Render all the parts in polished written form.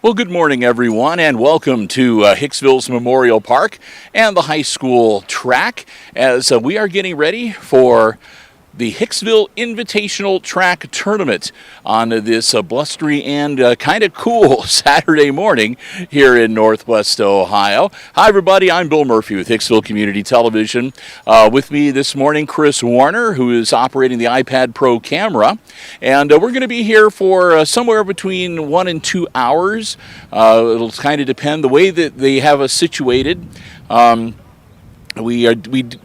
Well, good morning, everyone, and welcome to Hicksville's Memorial Park and the high school track as we are getting ready for the Hicksville Invitational Track Tournament on this blustery and kind of cool Saturday morning here in Northwest Ohio. Hi, everybody. I'm Bill Murphy with Hicksville Community Television. With me this morning, Chris Warner, who is operating the iPad Pro camera. And we're going to be here for somewhere between 1 and 2 hours. It'll kind of depend the way that they have us situated. We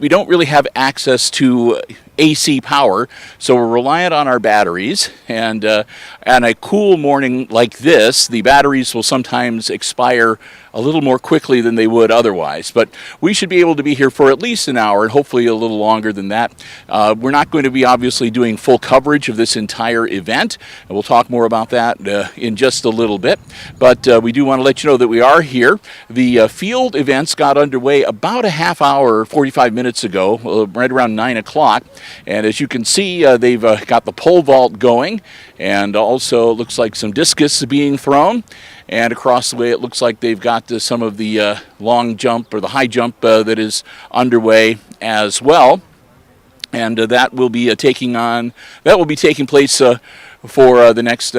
don't really have access to AC power, so we're reliant on our batteries. And on a cool morning like this, the batteries will sometimes expire a little more quickly than they would otherwise. But we should be able to be here for at least an hour and hopefully a little longer than that. We're not going to be obviously doing full coverage of this entire event. And we'll talk more about that in just a little bit. But we do want to let you know that we are here. The field events got underway about a half hour, 45 minutes ago, right around 9 o'clock. And as you can see, they've got the pole vault going, and also it looks like some discus being thrown. And across the way, it looks like they've got some of the long jump or the high jump that is underway as well. And that will be taking place for the next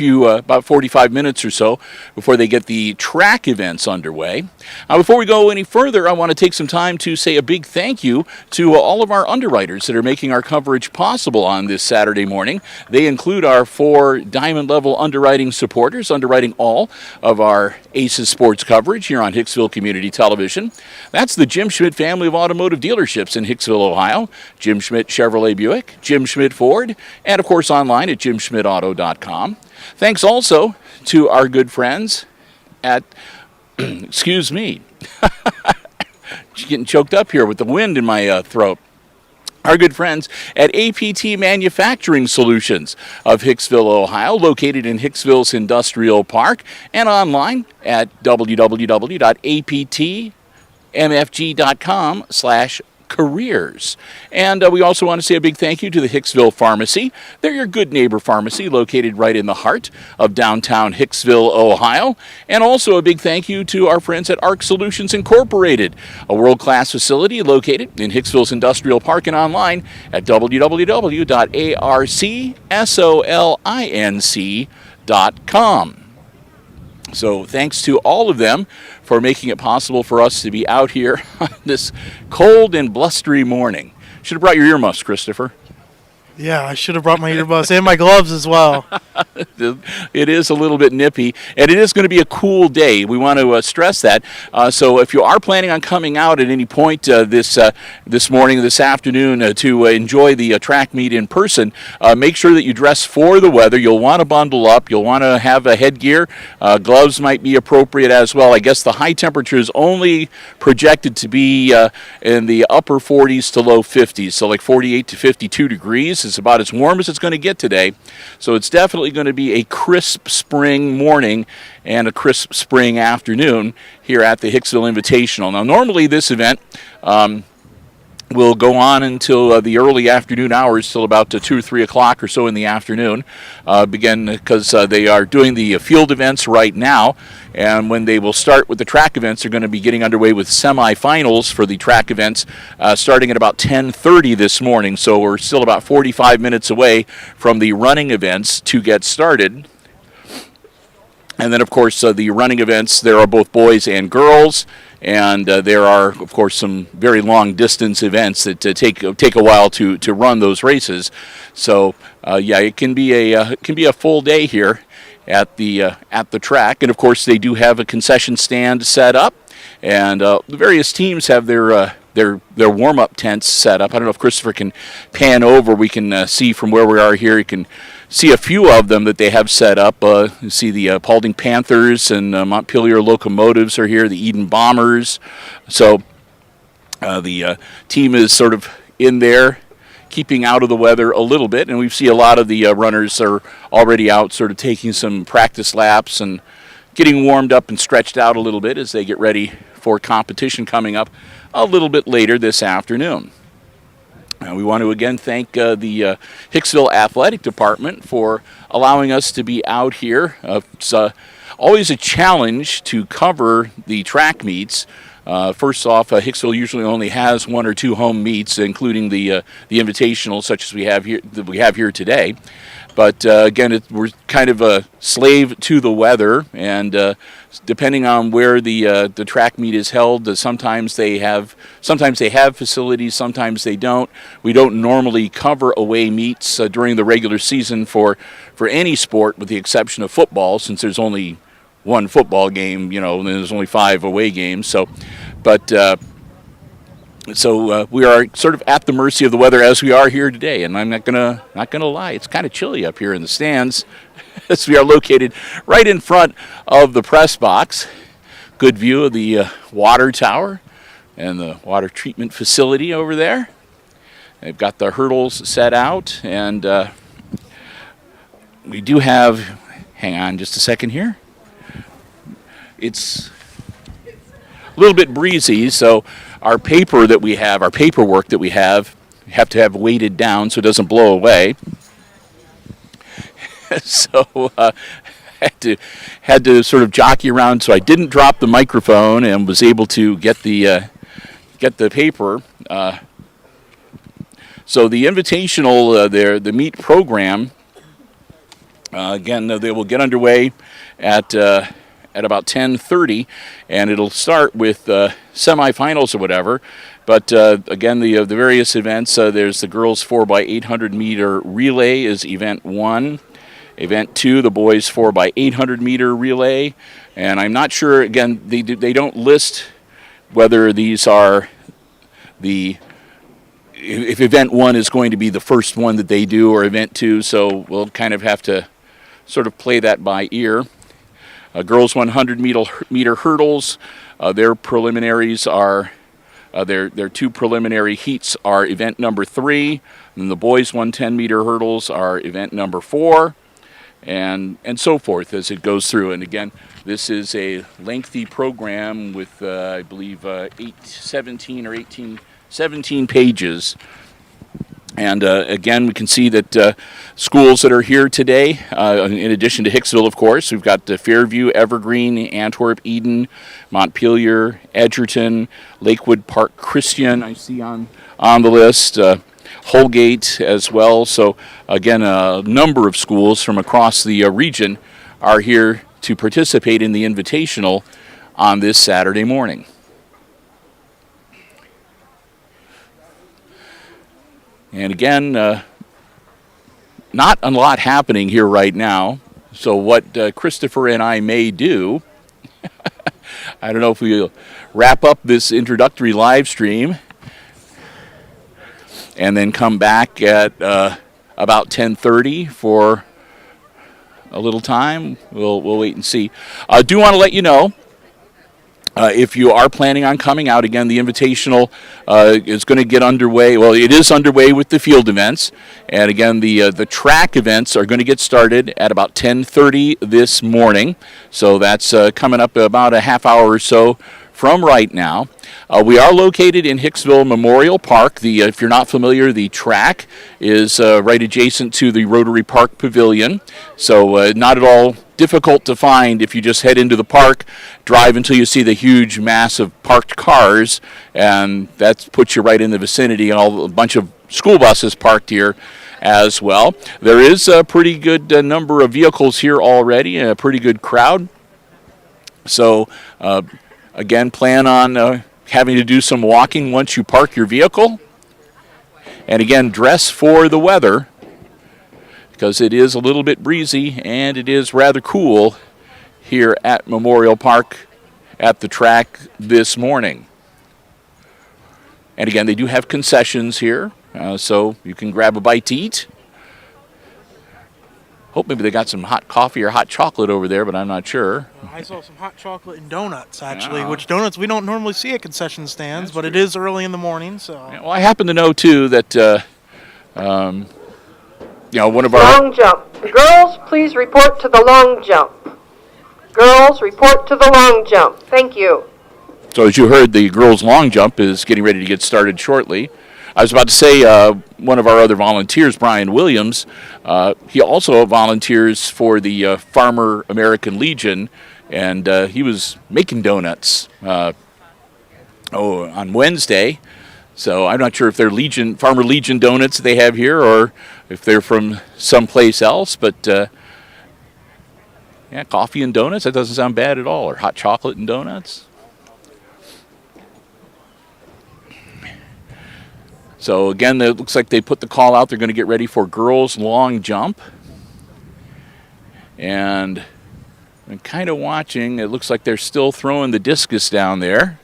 about 45 minutes or so before they get the track events underway. Before we go any further, I want to take some time to say a big thank you to all of our underwriters that are making our coverage possible on this Saturday morning. They include our 4 diamond level underwriting supporters, underwriting all of our ACES sports coverage here on Hicksville Community Television. That's the Jim Schmidt family of automotive dealerships in Hicksville, Ohio. Jim Schmidt Chevrolet Buick, Jim Schmidt Ford, and of course online at jimschmidtauto.com. Thanks also to our good friends at, excuse me, getting choked up here with the wind in my throat. Our good friends at APT Manufacturing Solutions of Hicksville, Ohio, located in Hicksville's Industrial Park, and online at www.aptmfg.com/careers. And we also want to say a big thank you to the Hicksville Pharmacy. They're your good neighbor pharmacy located right in the heart of downtown Hicksville, Ohio. And also a big thank you to our friends at ARC Solutions Incorporated, a world-class facility located in Hicksville's Industrial Park and online at www.arcsolinc.com. So thanks to all of them for making it possible for us to be out here on this cold and blustery morning. Should have brought your earmuffs, Christopher. Yeah, I should have brought my earbuds and my gloves as well. It is a little bit nippy, and it is going to be a cool day. We want to stress that. So if you are planning on coming out at any point this morning, this afternoon, to enjoy the track meet in person, make sure that you dress for the weather. You'll want to bundle up. You'll want to have a headgear. Gloves might be appropriate as well. I guess the high temperature is only projected to be in the upper 40s to low 50s, so like 48 to 52 degrees. It's about as warm as it's going to get today. So it's definitely going to be a crisp spring morning and a crisp spring afternoon here at the Hicksville Invitational. Now, normally this event will go on until the early afternoon hours, till about 2 or 3 o'clock or so in the afternoon, because they are doing the field events right now. And when they will start with the track events, they're going to be getting underway with semifinals for the track events starting at about 10:30 this morning. So we're still about 45 minutes away from the running events to get started. And then, of course, the running events, there are both boys and girls. And there are, of course, some very long-distance events that take a while to run those races. So, it can be a full day here at the track. And of course, they do have a concession stand set up, and the various teams have their warm-up tents set up. I don't know if Christopher can pan over. We can see from where we are here. You can see a few of them that they have set up. You see the Paulding Panthers and Montpelier Locomotives are here, the Eden Bombers. So the team is sort of in there, keeping out of the weather a little bit, and we see a lot of the runners are already out sort of taking some practice laps and getting warmed up and stretched out a little bit as they get ready for competition coming up a little bit later this afternoon. We want to again thank the Hicksville Athletic Department for allowing us to be out here. It's always a challenge to cover the track meets. First off, Hicksville usually only has 1 or 2 home meets, including the Invitational, such as we have here today. But again, we're kind of a slave to the weather, and depending on where the track meet is held, sometimes they have facilities, sometimes they don't. We don't normally cover away meets during the regular season for any sport, with the exception of football, since there's only 1 football game, and there's only 5 away games. So we are sort of at the mercy of the weather as we are here today, and I'm not gonna lie, it's kind of chilly up here in the stands, as we are located right in front of the press box. Good view of the water tower and the water treatment facility over there. They've got the hurdles set out, and we do have. Hang on, just a second here. It's a little bit breezy, so our paperwork that we have to have weighted down so it doesn't blow away. So had to sort of jockey around so I didn't drop the microphone and was able to get the paper. So the Invitational, the meet program, again, they will get underway at about 10:30, and it'll start with semifinals or whatever. But again, the various events, there's the girls 4x800 meter relay is event 1. Event 2, the boys 4x800 meter relay. And I'm not sure, again, they don't list whether these are if event 1 is going to be the first one that they do, or event 2, so we'll kind of have to sort of play that by ear. Girls 100 meter hurdles, their preliminaries are, their 2 preliminary heats are event number 3, and the boys 110 meter hurdles are event number 4, and so forth as it goes through. And again, this is a lengthy program with, I believe, 17 pages. And again, we can see that schools that are here today, in addition to Hicksville, of course, we've got Fairview, Evergreen, Antwerp, Eden, Montpelier, Edgerton, Lakewood Park Christian, I see on the list, Holgate as well. So again, a number of schools from across the region are here to participate in the Invitational on this Saturday morning. And again, not a lot happening here right now. So what Christopher and I may do, I don't know if we'll wrap up this introductory live stream and then come back at about 10:30 for a little time. We'll wait and see. I do want to let you know, if you are planning on coming out, again, the Invitational is going to get underway. Well, it is underway with the field events. And again, the track events are going to get started at about 10:30 this morning. So that's coming up about a half hour or so from right now. We are located in Hicksville Memorial Park. If you're not familiar, the track is right adjacent to the Rotary Park Pavilion. So not at all difficult to find if you just head into the park, drive until you see the huge mass of parked cars, and that puts you right in the vicinity, and a bunch of school buses parked here as well. There is a pretty good number of vehicles here already, and a pretty good crowd. So again, plan on having to do some walking once you park your vehicle. And again, dress for the weather, because it is a little bit breezy and it is rather cool here at Memorial Park at the track this morning. And again, they do have concessions here, so you can grab a bite to eat. Hope maybe they got some hot coffee or hot chocolate over there, but I'm not sure. I saw some hot chocolate and donuts, actually, which donuts we don't normally see at concession stands, but it is early in the morning, so. Yeah, well, I happen to know, too, that one of our long jump. Girls, please report to the long jump. Girls, report to the long jump. Thank you. So as you heard, the girls' long jump is getting ready to get started shortly. I was about to say one of our other volunteers, Brian Williams, he also volunteers for the Farmer American Legion, and he was making donuts on Wednesday. So I'm not sure if they're Farmer Legion donuts they have here or if they're from someplace else, but yeah, coffee and donuts, that doesn't sound bad at all, or hot chocolate and donuts. So again, it looks like they put the call out. They're going to get ready for girls' long jump. And I'm kind of watching. It looks like they're still throwing the discus down there.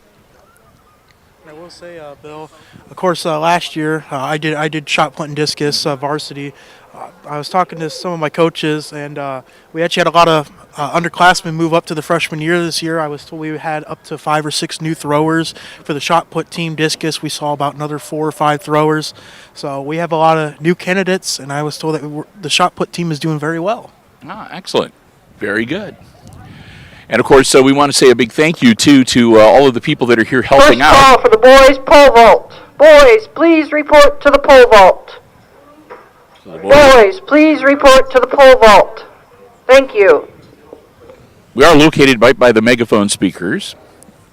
I will say, Bill, of course, last year I did shot put and discus varsity. I was talking to some of my coaches, and we actually had a lot of underclassmen move up to the freshman year this year. I was told we had up to 5 or 6 new throwers for the shot put team discus. We saw about another 4 or 5 throwers. So we have a lot of new candidates, and I was told that the shot put team is doing very well. Ah, excellent. Very good. And, of course, we want to say a big thank you, too, to all of the people that are here helping out. First call for the boys' pole vault. Boys, please report to the pole vault. Boys, please report to the pole vault. Thank you. We are located right by the megaphone speakers,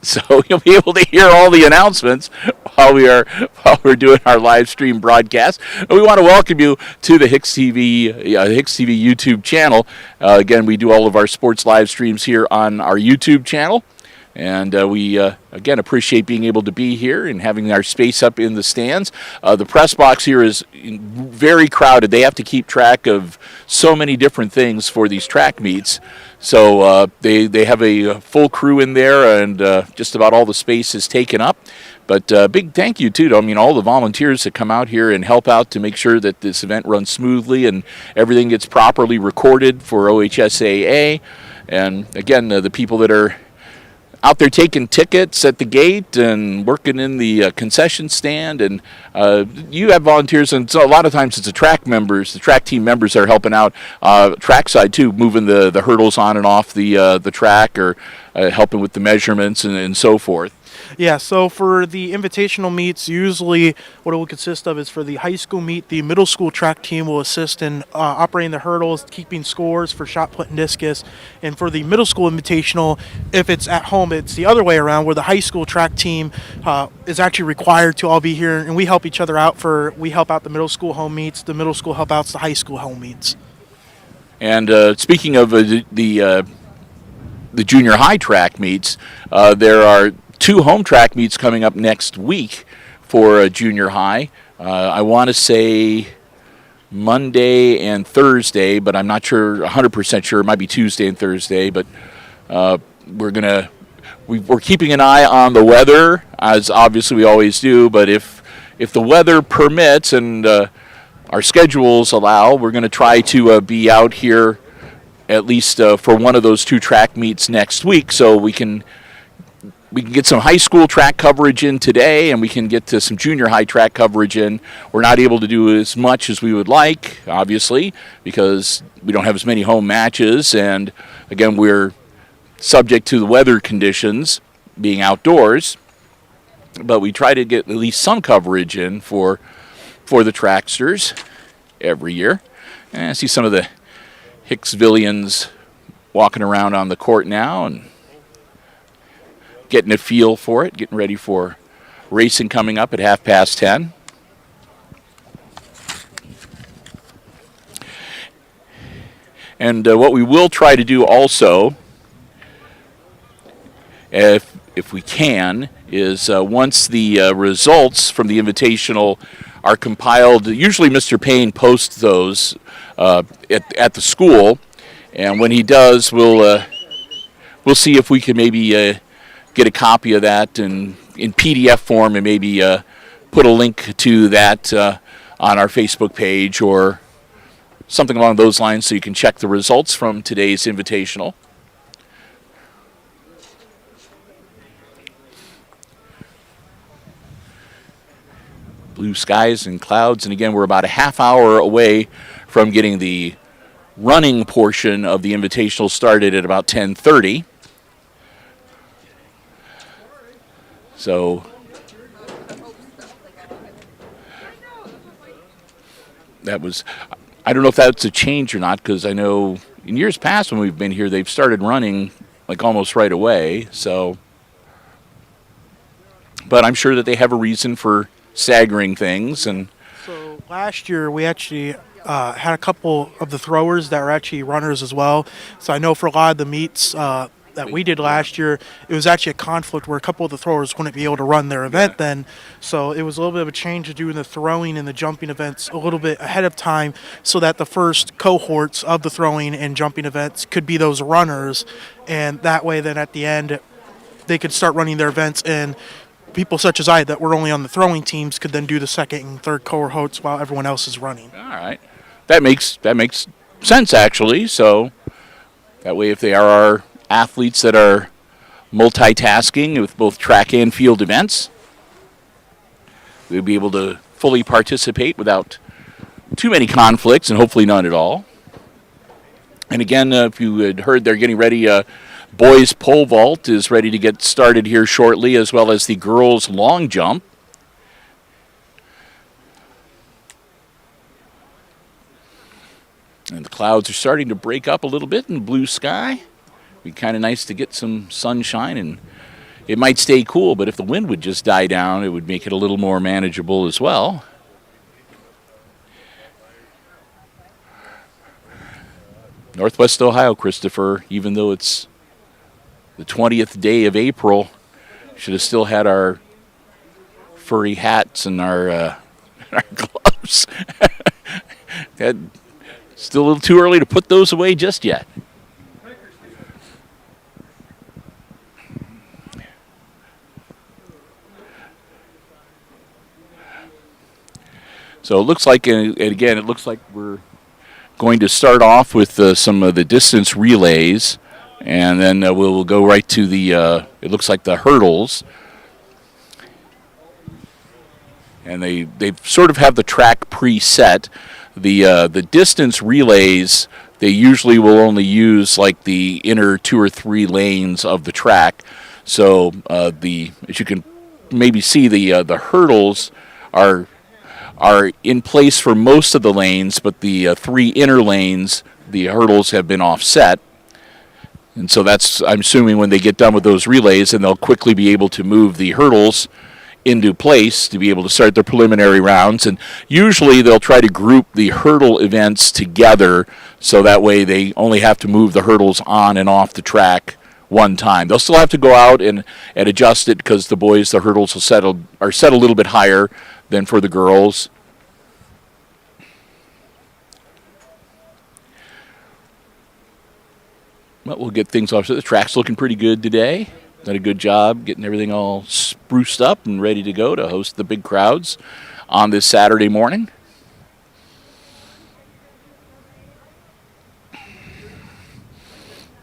so you'll be able to hear all the announcements while we're doing our live stream broadcast. And we want to welcome you to the HIX-TV YouTube channel. Again, we do all of our sports live streams here on our YouTube channel. And we, again, appreciate being able to be here and having our space up in the stands. The press box here is very crowded. They have to keep track of so many different things for these track meets. So they have a full crew in there, and just about all the space is taken up. But big thank you, too, to all the volunteers that come out here and help out to make sure that this event runs smoothly and everything gets properly recorded for OHSAA. And, again, the people that are out there taking tickets at the gate and working in the concession stand, and you have volunteers, and so a lot of times it's the track team members that are helping out trackside too, moving the hurdles on and off the track, or helping with the measurements and so forth. Yeah, so for the invitational meets, usually what it will consist of is for the high school meet, the middle school track team will assist in operating the hurdles, keeping scores for shot put and discus. And for the middle school invitational, if it's at home, it's the other way around, where the high school track team is actually required to all be here, and we help each other out. We help out the middle school home meets, the middle school help out the high school home meets. And speaking of the junior high track meets, there are 2 home track meets coming up next week for junior high. I want to say Monday and Thursday, but I'm not sure, 100% sure. It might be Tuesday and Thursday, but we're keeping an eye on the weather, as obviously we always do. But if the weather permits and our schedules allow, we're going to try to be out here at least for one of those 2 track meets next week, so we can get some high school track coverage in today, and we can get to some junior high track coverage in. We're not able to do as much as we would like, obviously, because we don't have as many home matches, and again, we're subject to the weather conditions being outdoors, but we try to get at least some coverage in for the tracksters every year. And I see some of the Hicksvillians walking around on the court now and getting a feel for it, getting ready for racing coming up at 10:30. And what we will try to do also, if we can, is once the results from the Invitational are compiled, usually Mr. Payne posts those at the school, and when he does, we'll see if we can maybe get a copy of that in PDF form, and maybe put a link to that on our Facebook page or something along those lines, so you can check the results from today's Invitational. Blue skies and clouds, and again, we're about a half hour away from getting the running portion of the Invitational started at about 10:30. So that was, I don't know if that's a change or not, because I know in years past when we've been here, they've started running like almost right away. So, but I'm sure that they have a reason for staggering things. And So last year we actually had a couple of the throwers that were actually runners as well. So I know for a lot of the meets that we did last year, it was actually a conflict where a couple of the throwers wouldn't be able to run their event then. So it was a little bit of a change of doing the throwing and the jumping events a little bit ahead of time so that the first cohorts of the throwing and jumping events could be those runners. And that way then at the end they could start running their events, and people such as I that were only on the throwing teams could then do the second and third cohorts while everyone else is running. all right, that makes sense actually. So that way, if they are our athletes that are multitasking with both track and field events, they'll be able to fully participate without too many conflicts, and hopefully none at all. And again, if you had heard, they're getting ready. Boys pole vault is ready to get started here shortly, as well as the girls long jump. And the clouds are starting to break up a little bit in blue sky. Be kind of nice to get some sunshine, and it might stay cool, but if the wind would just die down, it would make it a little more manageable as well. Northwest Ohio, Christopher, even though it's the 20th day of April, should have still had our furry hats and our gloves. Still a little too early to put those away just yet. So it looks like, and again, it looks like we're going to start off with some of the distance relays, and then we'll go right to the, it looks like the hurdles. And they sort of have the track preset. The distance relays, they usually will only use like the inner 2 or 3 lanes of the track. So as you can maybe see, the hurdles are in place for most of the lanes, but the 3 inner lanes, the hurdles have been offset. And so that's, I'm assuming, when they get done with those relays, and they'll quickly be able to move the hurdles into place to be able to start their preliminary rounds. And usually they'll try to group the hurdle events together so that way they only have to move the hurdles on and off the track one time. They'll still have to go out and adjust it, because the boys, the hurdles are set a little bit higher than for the girls. But we'll get things off. So the track's looking pretty good today. Done a good job getting everything all spruced up and ready to go to host the big crowds on this Saturday morning.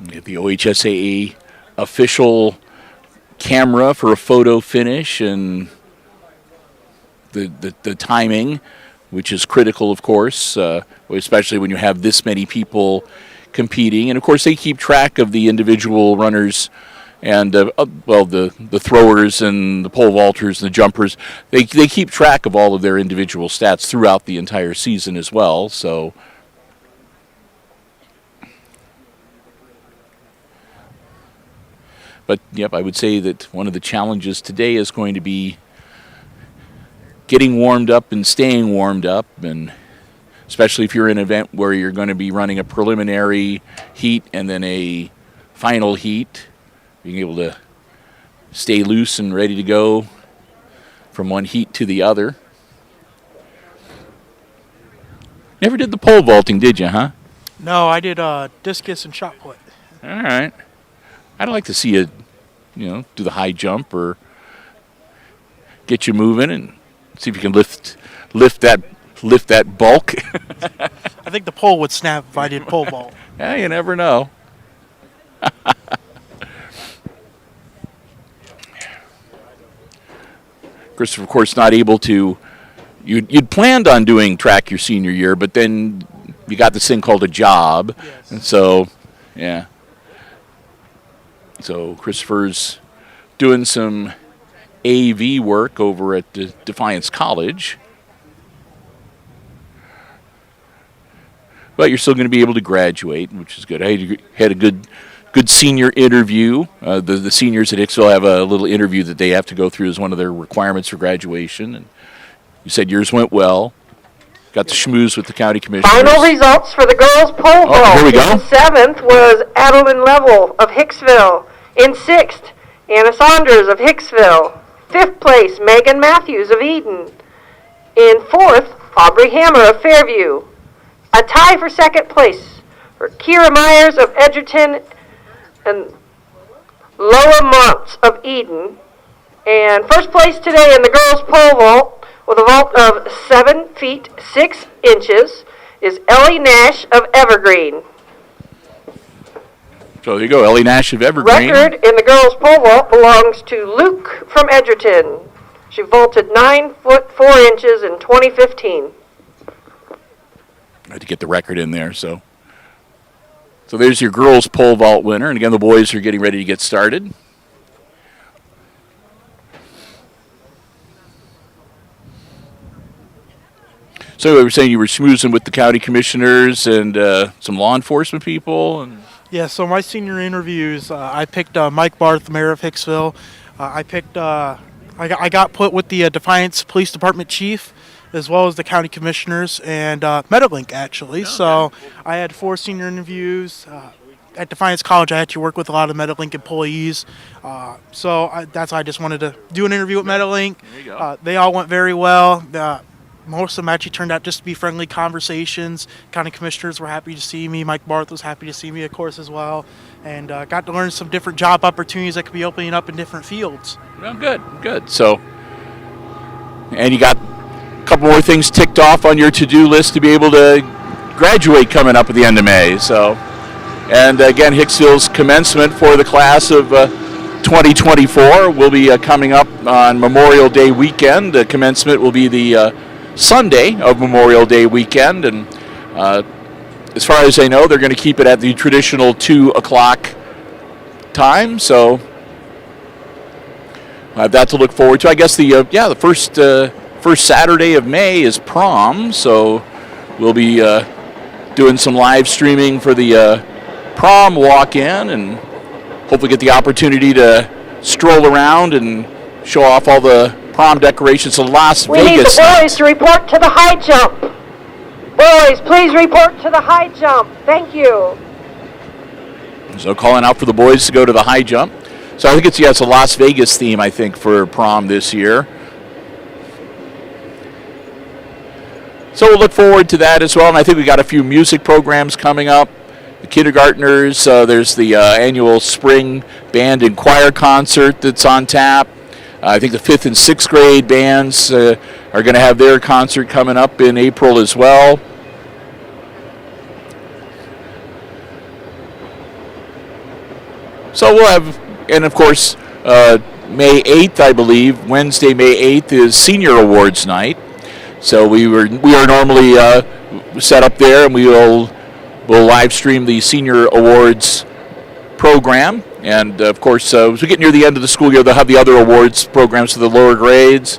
Get the OHSAA official camera for a photo finish, and the timing, which is critical, of course, especially when you have this many people competing. And of course, they keep track of the individual runners and the throwers and the pole vaulters and the jumpers. They keep track of all of their individual stats throughout the entire season as well. So but yep, I would say that one of the challenges today is going to be getting warmed up and staying warmed up, and especially if you're in an event where you're going to be running a preliminary heat and then a final heat, being able to stay loose and ready to go from one heat to the other. Never did the pole vaulting, did you, huh? No, I did discus and shot put. All right. I'd like to see you, do the high jump or get you moving and see if you can lift that bulk. I think the pole would snap if I did pole vault. Yeah, you never know. Christopher, of course, not able to. You'd planned on doing track your senior year, but then you got this thing called a job. Yes. And so, yeah. So Christopher's doing some AV work over at Defiance College. But you're still going to be able to graduate, which is good. I had a good senior interview. The seniors at Hicksville have a little interview that they have to go through as one of their requirements for graduation. And you said yours went well. Got the schmooze with the county commissioners. Final results for the girls' pole vault. Here we go. In 7th was Adeline Level of Hicksville. In 6th, Anna Saunders of Hicksville. 5th place, Megan Matthews of Eden. In 4th, Aubrey Hammer of Fairview. A tie for 2nd place for Kira Myers of Edgerton and Loa Montz of Eden. And 1st place today in the girls' pole vault with a vault of 7 feet 6 inches is Ellie Nash of Evergreen. So there you go, Ellie Nash of Evergreen. Record in the girls' pole vault belongs to Luke from Edgerton. She vaulted 9 foot 4 inches in 2015. I had to get the record in there, so there's your girls' pole vault winner, and again, the boys are getting ready to get started. So we were saying you were schmoozing with the county commissioners and some law enforcement people, and Yeah, so my senior interviews, I picked Mike Barth, mayor of Hicksville. I got put with the Defiance Police Department chief, as well as the county commissioners and Meadowlink, actually. Okay. So I had 4 senior interviews. At Defiance College, I had to work with a lot of Meadowlink employees. That's why I just wanted to do an interview with Meadowlink. There you go. They all went very well. Most of them actually turned out just to be friendly conversations. County commissioners were happy to see me. Mike Barth was happy to see me, of course, as well. And got to learn some different job opportunities that could be opening up in different fields. well, good. So, and you got a couple more things ticked off on your to-do list to be able to graduate coming up at the end of May. So, and again, Hicksville's commencement for the class of 2024 will be coming up on Memorial Day weekend. The commencement will be the Sunday of Memorial Day weekend, and as far as I know, they're going to keep it at the traditional 2 o'clock time. So I have that to look forward to. I guess the first Saturday of May is prom, so we'll be doing some live streaming for the prom walk-in, and hopefully get the opportunity to stroll around and show off all the prom decorations of Las We need Vegas. the boys to report to the high jump. Boys, please report to the high jump. Thank you. So calling out for the boys to go to the high jump. So I think it's a Las Vegas theme, I think, for prom this year. So we'll look forward to that as well. And I think we got a few music programs coming up. The kindergartners, there's the annual spring band and choir concert that's on tap. I think the 5th and 6th grade bands are going to have their concert coming up in April as well. So we'll have, and of course, May 8th, I believe, Wednesday, May 8th is Senior Awards Night. So we are normally set up there, and we'll live stream the Senior Awards program. And, of course, as we get near the end of the school year, they'll have the other awards programs for the lower grades.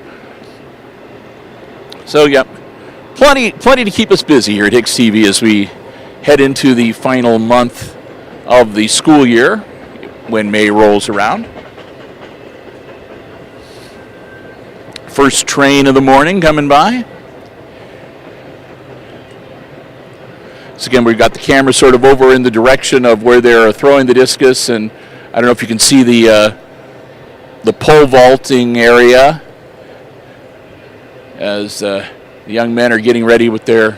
So, yeah, plenty to keep us busy here at HIX-TV as we head into the final month of the school year when May rolls around. First train of the morning coming by. So again, we've got the camera sort of over in the direction of where they're throwing the discus, and I don't know if you can see the pole vaulting area as the young men are getting ready with to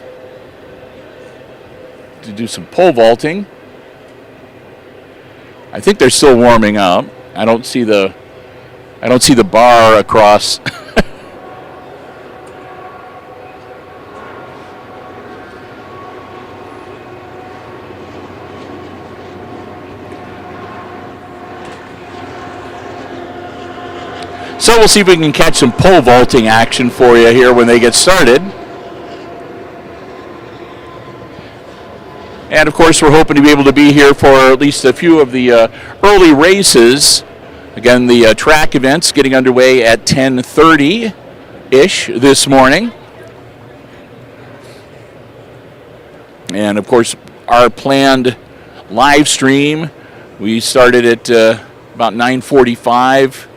do some pole vaulting. I think they're still warming up. I don't see the bar across. So we'll see if we can catch some pole vaulting action for you here when they get started. And of course, we're hoping to be able to be here for at least a few of the early races. Again, the track events getting underway at 10:30-ish this morning. And of course, our planned live stream, we started at about 9:45,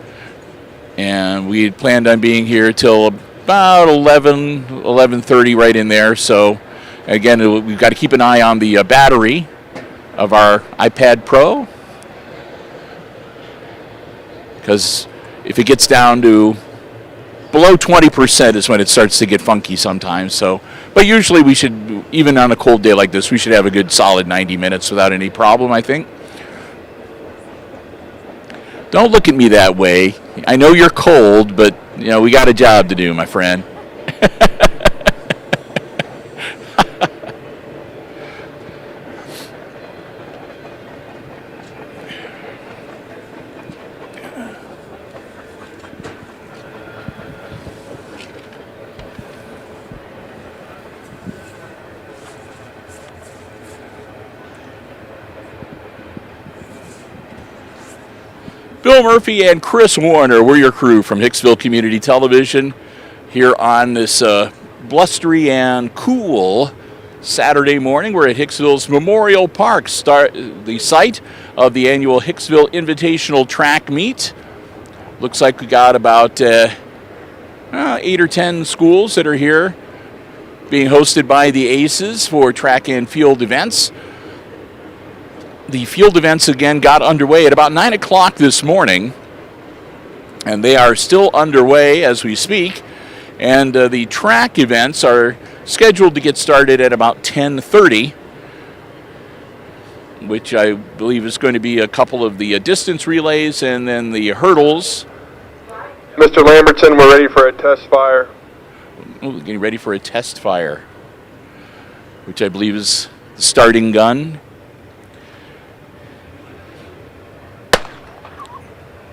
and we had planned on being here till about 11:30, right in there. So again, we've got to keep an eye on the battery of our iPad Pro, because if it gets down to below 20% is when it starts to get funky sometimes. So, but usually we should, even on a cold day like this, we should have a good solid 90 minutes without any problem, I think. Don't look at me that way. I know you're cold, but you know we got a job to do, my friend. Bill Murphy and Chris Warner, we're your crew from Hicksville Community Television here on this blustery and cool Saturday morning. We're at Hicksville's Memorial Park, the site of the annual Hicksville Invitational Track Meet. Looks like we got about 8 or 10 schools that are here being hosted by the ACES for track and field events. The field events again got underway at about 9 o'clock this morning, and they are still underway as we speak. And the track events are scheduled to get started at about 10:30, which I believe is going to be a couple of the distance relays and then the hurdles. Mr. Lamberton, we're ready for a test fire. Ooh, getting ready for a test fire, which I believe is the starting gun.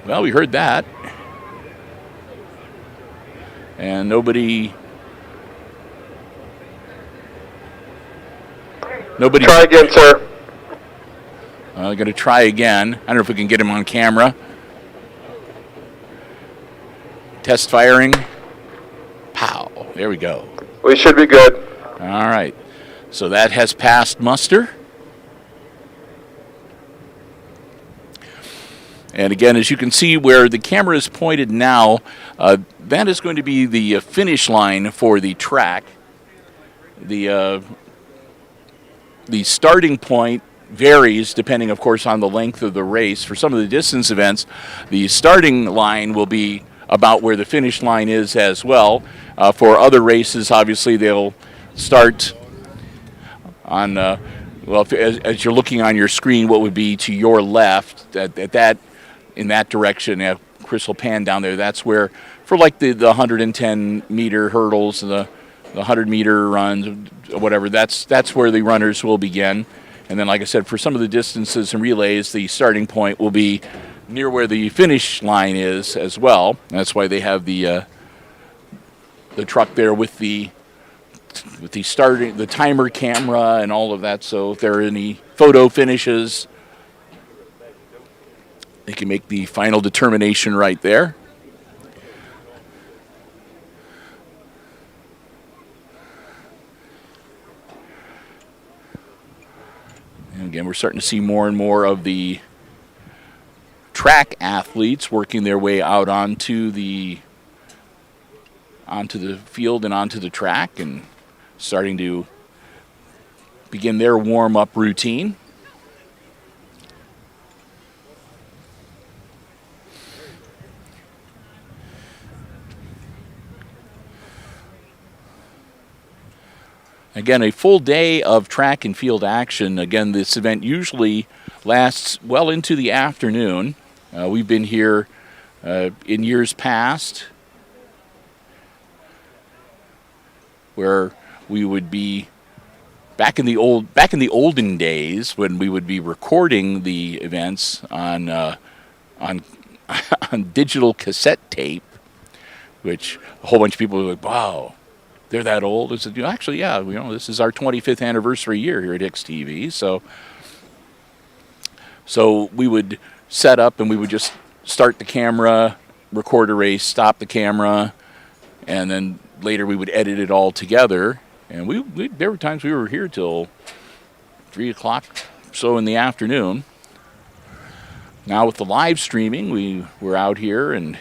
Well, we heard that. And nobody... Try again, sir. I'm going to try again. I don't know if we can get him on camera. Test firing. Pow. There we go. We should be good. All right. So that has passed muster. And again, as you can see where the camera is pointed now, that is going to be the finish line for the track. The starting point varies depending, of course, on the length of the race. For some of the distance events, the starting line will be about where the finish line is as well. For other races, obviously, they'll start on, as you're looking on your screen, what would be to your left, in that direction. Chris will pan down there. That's where, for like the 110-meter hurdles, the 100-meter runs, whatever, that's where the runners will begin. And then, like I said, for some of the distances and relays, the starting point will be near where the finish line is as well. That's why they have the truck there with the timer camera and all of that. So if there are any photo finishes, they can make the final determination right there. And again, we're starting to see more and more of the track athletes working their way out onto the field and onto the track and starting to begin their warm-up routine. Again, a full day of track and field action. Again, this event usually lasts well into the afternoon. We've been here in years past where we would be back in the olden days when we would be recording the events on on digital cassette tape, which a whole bunch of people were like, wow, they're that old. I said, actually, yeah, this is our 25th anniversary year here at HIX-TV. So we would set up and we would just start the camera, record a race, stop the camera, and then later we would edit it all together. And there were times we were here till 3 o'clock so in the afternoon. Now with the live streaming, we're out here, and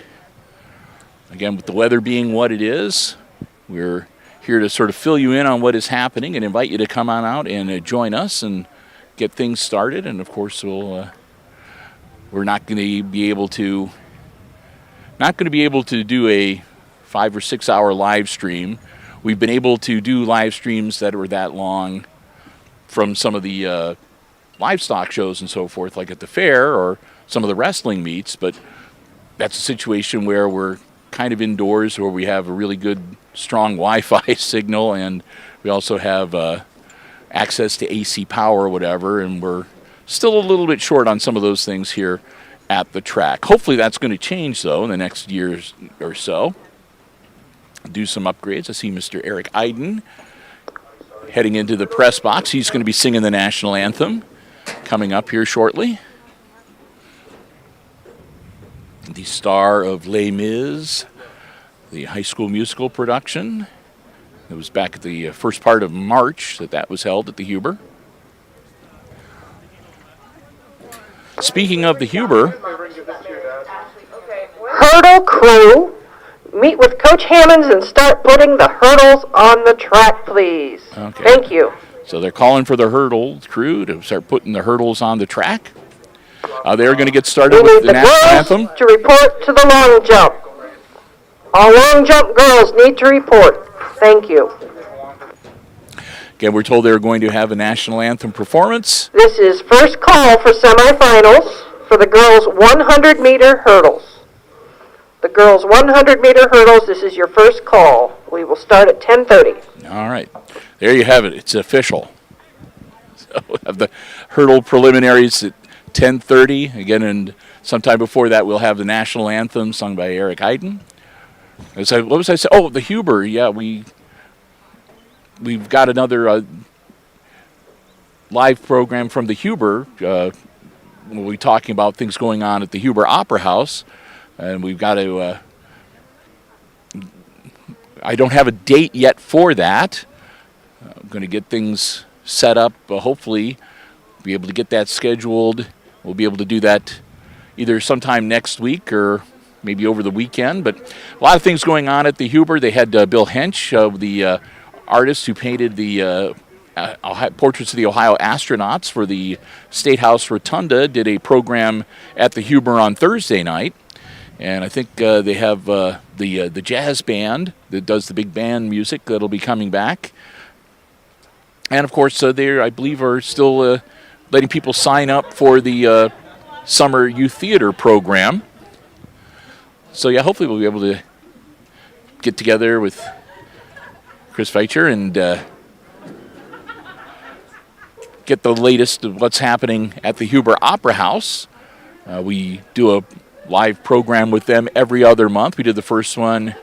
again, with the weather being what it is, we're here to sort of fill you in on what is happening and invite you to come on out and join us and get things started. And of course, we're not going to be able to do a 5 or 6 hour live stream. We've been able to do live streams that were that long from some of the livestock shows and so forth, like at the fair or some of the wrestling meets, but that's a situation where we're kind of indoors, where we have a really good, strong Wi-Fi signal, and we also have access to AC power or whatever, and we're still a little bit short on some of those things here at the track. Hopefully that's going to change, though, in the next year or so. Do some upgrades. I see Mr. Eric Iden heading into the press box. He's going to be singing the national anthem coming up here shortly. The star of Les Mis, the high school musical production. It was back at the first part of March that was held at the Huber. Speaking of the Huber, Hurdle crew, meet with Coach Hammonds and start putting the hurdles on the track, please. Okay. Thank you. So they're calling for the hurdle crew to start putting the hurdles on the track. They're going to get started with the national anthem. To report to the long jump. All long jump girls need to report. Thank you. Again, we're told they're going to have a national anthem performance. This is first call for semifinals for the girls' 100-meter hurdles. The girls' 100-meter hurdles, this is your first call. We will start at 10:30. All right. There you have it. It's official. So we'll have the hurdle preliminaries at 10:30. Again, and sometime before that, we'll have the national anthem sung by Eric Iden. So what was I saying? Oh, the Huber. Yeah, we've got another live program from the Huber. We'll be talking about things going on at the Huber Opera House, and we've got to. I don't have a date yet for that. I'm going to get things set up. Hopefully, be able to get that scheduled. We'll be able to do that either sometime next week or maybe over the weekend. But a lot of things going on at the Huber. They had Bill Hench, the artist who painted the portraits of the Ohio astronauts for the State House Rotunda, did a program at the Huber on Thursday night. And I think they have the jazz band that does the big band music that'll be coming back. And, of course, they, I believe, are still letting people sign up for the summer youth theater program. So, yeah, hopefully we'll be able to get together with Chris Feitcher and get the latest of what's happening at the Huber Opera House. We do a live program with them every other month. We did the first one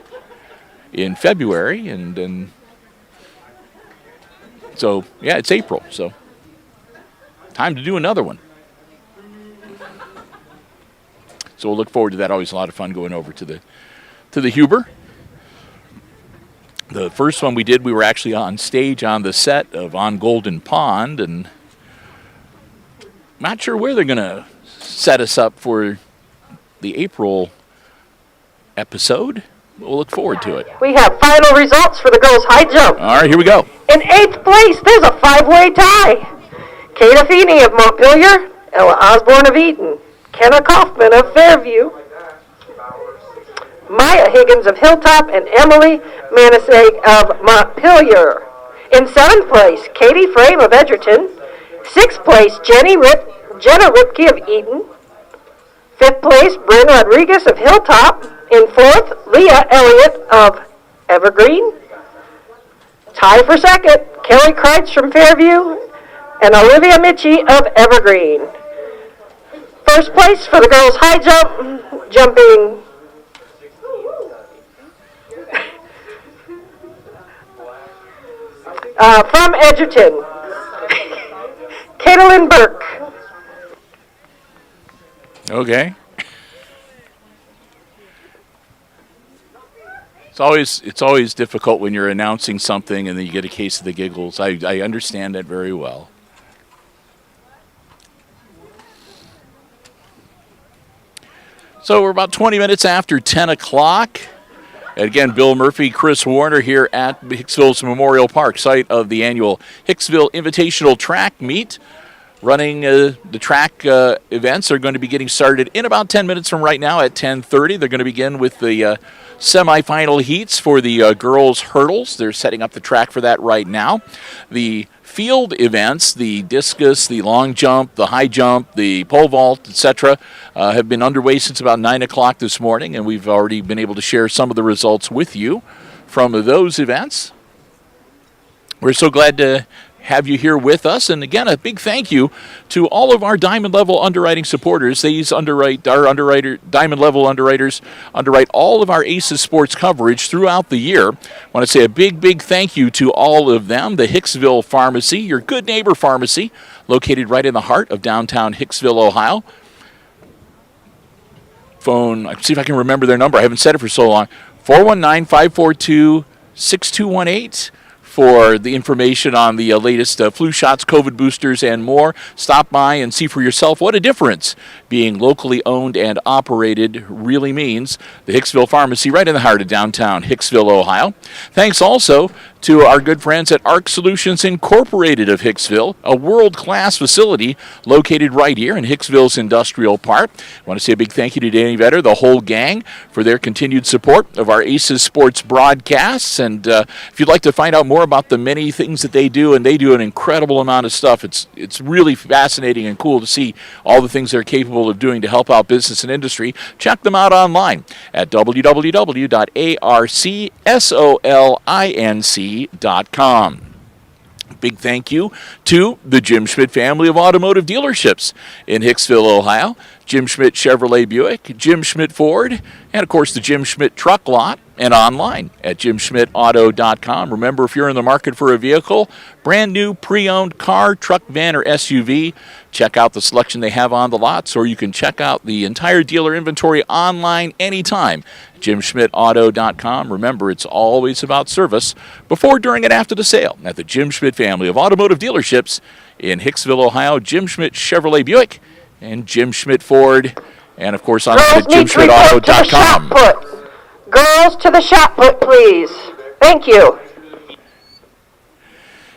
in February, and then so yeah, it's April, so time to do another one. So we'll look forward to that. Always a lot of fun going over to the Huber. The first one we did, we were actually on stage on the set of On Golden Pond, and not sure where they're going to set us up for the April episode. We'll look forward to it. We have final results for the girls' high jump. All right, here we go. In 8th place, there's a 5-way tie. Kata Feeney of Montpelier, Ella Osborne of Eaton, Kenna Kaufman of Fairview, Maya Higgins of Hilltop, and Emily Manasseh of Montpelier. In 7th place, Katie Frame of Edgerton. 6th place, Jenna Ripke of Eaton. 5th place, Bryn Rodriguez of Hilltop. In 4th, Leah Elliott of Evergreen. Tie for 2nd, Kelly Kreitz from Fairview and Olivia Mitchie of Evergreen. 1st place for the girls' high jump, jumping From Edgerton, Caitlin Burke. Okay. It's always difficult when you're announcing something and then you get a case of the giggles. I understand that very well. So we're about 20 minutes after 10 o'clock. Again, Bill Murphy, Chris Warner here at Hicksville's Memorial Park, site of the annual Hicksville Invitational Track Meet. Running the track events are going to be getting started in about 10 minutes from right now at 10:30. They're going to begin with the semifinal heats for the girls' hurdles. They're setting up the track for that right now. The field events, the discus, the long jump, the high jump, the pole vault, etc., have been underway since about 9 o'clock this morning, and we've already been able to share some of the results with you from those events. We're so glad to have you here with us, and again, a big thank you to all of our Diamond Level underwriting supporters. These Diamond Level underwriters underwrite all of our Aces sports coverage throughout the year. I want to say a big thank you to all of them. The Hicksville Pharmacy, your good neighbor pharmacy, located right in the heart of downtown Hicksville, Ohio. Phone, I see if I can remember their number. I haven't said it for so long. 419-542-6218. For the information on the latest flu shots, COVID boosters, and more. Stop by and see for yourself what a difference being locally owned and operated really means. The Hicksville Pharmacy, right in the heart of downtown Hicksville, Ohio. Thanks also to our good friends at ARC Solutions Incorporated of Hicksville, a world-class facility located right here in Hicksville's Industrial Park. I want to say a big thank you to Danny Vetter, the whole gang, for their continued support of our Aces Sports broadcasts. And if you'd like to find out more about the many things that they do, and they do an incredible amount of stuff, it's really fascinating and cool to see all the things they're capable of doing to help out business and industry. Check them out online at www.arcsolinc.com. Big thank you to the Jim Schmidt family of automotive dealerships in Hicksville, Ohio. Jim Schmidt Chevrolet Buick, Jim Schmidt Ford, and of course the Jim Schmidt Truck Lot, and online at jimschmidtauto.com. Remember, if you're in the market for a vehicle, brand new pre-owned car, truck, van, or SUV, check out the selection they have on the lots, or you can check out the entire dealer inventory online anytime. jimschmidtauto.com. Remember, it's always about service before, during, and after the sale at the Jim Schmidt family of automotive dealerships in Hicksville, Ohio. Jim Schmidt Chevrolet Buick and Jim Schmidt Ford, and of course on at jimschmidtauto.com. Girls to the shot put, please. Thank you.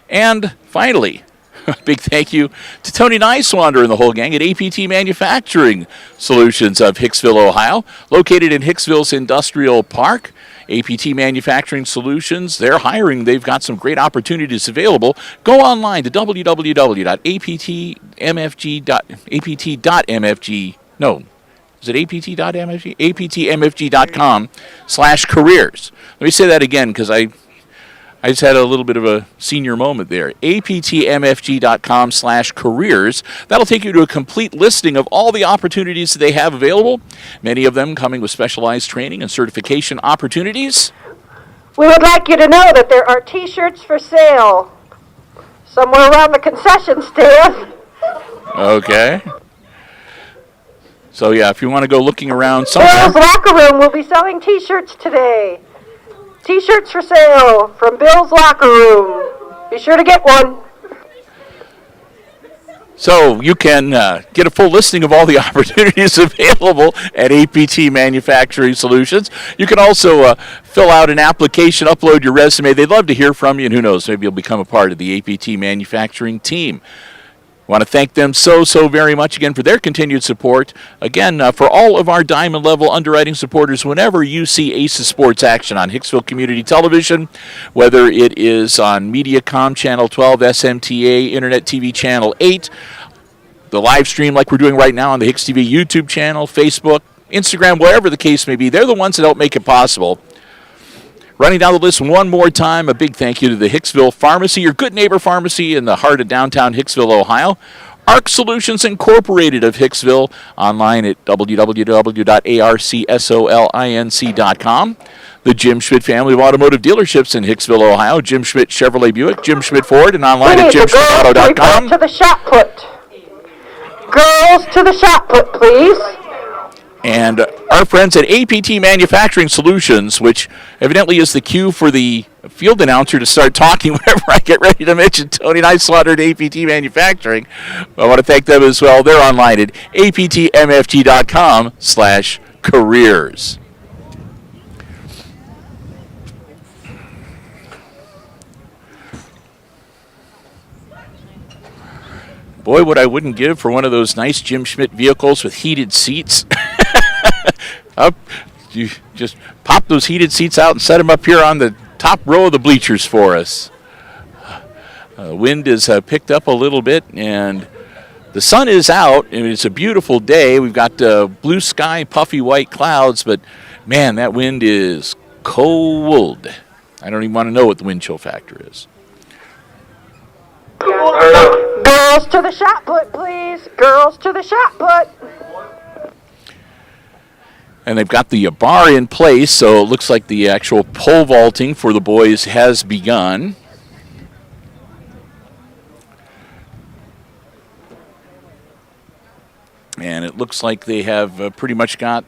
And finally, a big thank you to Tony Niswander and the whole gang at APT Manufacturing Solutions of Hicksville, Ohio, located in Hicksville's Industrial Park. APT Manufacturing Solutions, they're hiring. They've got some great opportunities available. Go online to www.apt.mfg. No. Is it apt.mfg? aptmfg.com/careers. Let me say that again because I just had a little bit of a senior moment there. aptmfg.com/careers. That'll take you to a complete listing of all the opportunities that they have available, many of them coming with specialized training and certification opportunities. We would like you to know that there are T-shirts for sale somewhere around the concession stand. Okay. So, yeah, if you want to go looking around somewhere. Bill's Locker Room will be selling T-shirts today. T-shirts for sale from Bill's Locker Room. Be sure to get one. So you can get a full listing of all the opportunities available at APT Manufacturing Solutions. You can also fill out an application, upload your resume. They'd love to hear from you, and who knows, maybe you'll become a part of the APT Manufacturing team. I want to thank them so very much again for their continued support. Again, for all of our Diamond Level underwriting supporters, whenever you see Aces Sports action on Hicksville Community Television, whether it is on Mediacom Channel 12, SMTA, Internet TV Channel 8, the live stream like we're doing right now on the HIX-TV YouTube channel, Facebook, Instagram, wherever the case may be, they're the ones that help make it possible. Running down the list one more time, a big thank you to the Hicksville Pharmacy, your good neighbor pharmacy in the heart of downtown Hicksville, Ohio. Arc Solutions Incorporated of Hicksville, online at www.arcsolinc.com. The Jim Schmidt family of automotive dealerships in Hicksville, Ohio. Jim Schmidt Chevrolet Buick, Jim Schmidt Ford, and online at jimschmidtauto.com. To the shot put. Girls to the shot put, please. And our friends at APT Manufacturing Solutions, which evidently is the cue for the field announcer to start talking whenever I get ready to mention Tony Neisslaughter at APT Manufacturing. I want to thank them as well. They're online at aptmft.com/careers. Boy, what I wouldn't give for one of those nice Jim Schmidt vehicles with heated seats. Up, you just pop those heated seats out and set them up here on the top row of the bleachers for us. Wind is picked up a little bit, and the sun is out. I mean, it's a beautiful day. We've got blue sky, puffy white clouds, but man, that wind is cold. I don't even want to know what the wind chill factor is. Girls to the shot put, please. Girls to the shot put. And they've got the bar in place, so it looks like the actual pole vaulting for the boys has begun. And it looks like they have pretty much got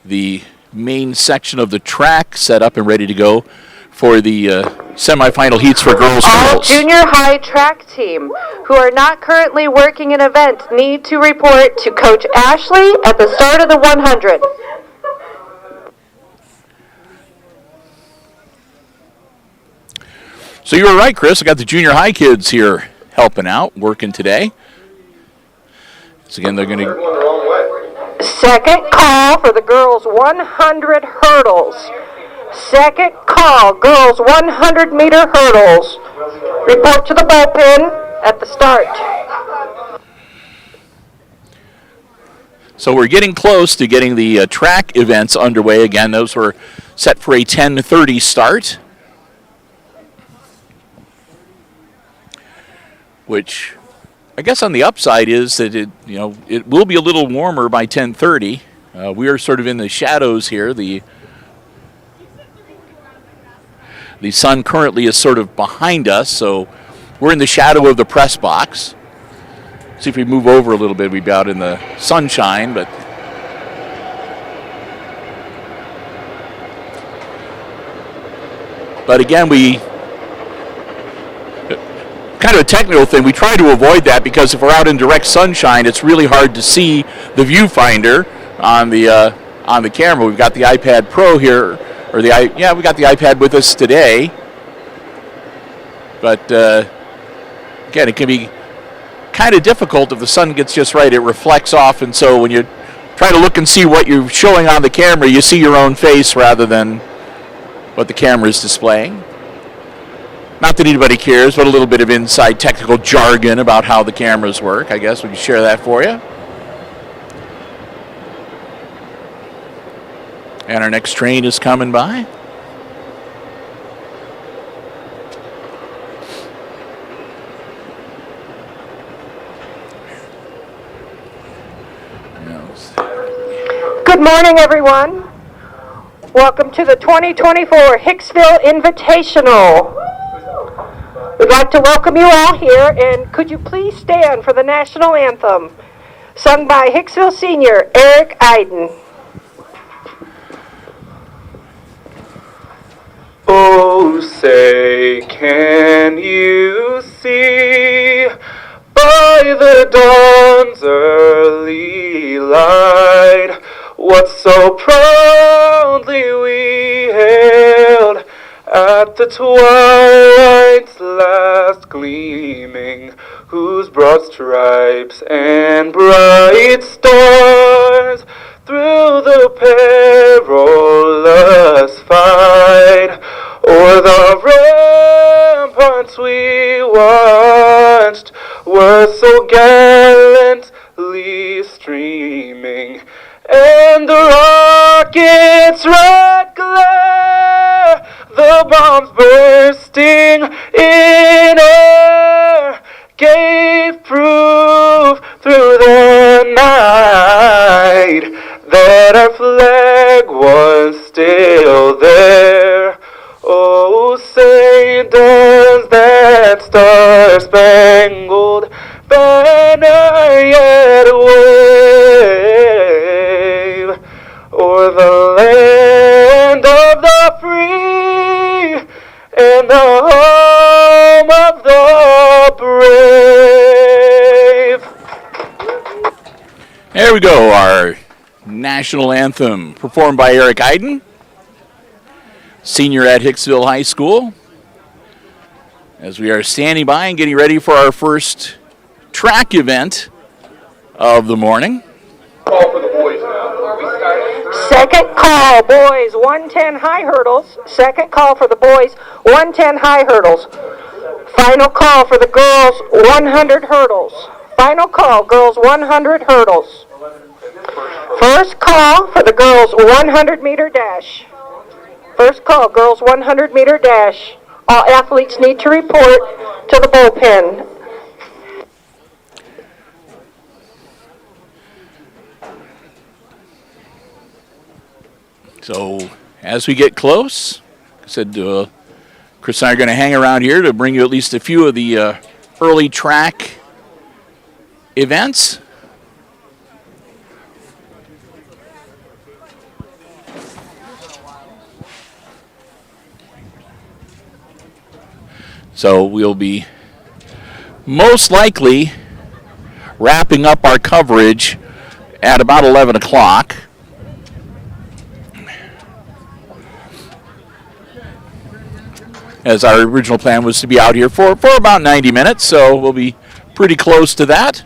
the main section of the track set up and ready to go for the semifinal heats for girls. All junior high track team who are not currently working an event need to report to Coach Ashley at the start of the 100. So you were right, Chris. I got the junior high kids here helping out, working today. So again, they're going to... Second call for the girls 100 hurdles. Second call, girls 100-meter hurdles. Report to the bullpen at the start. So we're getting close to getting the track events underway. Again, those were set for a 10:30 start, which I guess on the upside is that it will be a little warmer by 10:30. We are sort of in the shadows here. The sun currently is sort of behind us, so we're in the shadow of the press box. See if we move over a little bit, we'd be out in the sunshine, but again, kind of a technical thing, we try to avoid that because if we're out in direct sunshine, it's really hard to see the viewfinder on the camera. We've got the iPad Pro here, we got the iPad with us today. But again, it can be kind of difficult if the sun gets just right. It reflects off, and so when you try to look and see what you're showing on the camera, you see your own face rather than what the camera is displaying. Not that anybody cares, but a little bit of inside technical jargon about how the cameras work. I guess we can share that for you. And our next train is coming by. Good morning, everyone. Welcome to the 2024 Hicksville Invitational. We'd like to welcome you all here, and could you please stand for the national anthem, sung by Hicksville senior Eric Iden. Oh, say, can you see by the dawn's early light what so proudly we hailed at the twilight's last gleaming, whose broad stripes and bright stars through the perilous fight o'er the ramparts we watched were so gallantly streaming, and the rocket's red glare, the bombs bursting in air, gave proof still there. Oh, say does that star-spangled banner yet wave o'er the land of the free and the home of the brave. There we go, our national anthem performed by Eric Iden, senior at Hicksville High School, as we are standing by and getting ready for our first track event of the morning. Call for the boys now. Second call, boys, 110 high hurdles. Second call for the boys, 110 high hurdles. Final call for the girls, 100 hurdles. Final call, girls, 100 hurdles. First call for the girls, 100-meter dash. First call, girls, 100-meter dash. All athletes need to report to the bullpen. So as we get close, I said Chris and I are going to hang around here to bring you at least a few of the early track events. So we'll be most likely wrapping up our coverage at about 11 o'clock. As our original plan was to be out here for about 90 minutes, so we'll be pretty close to that.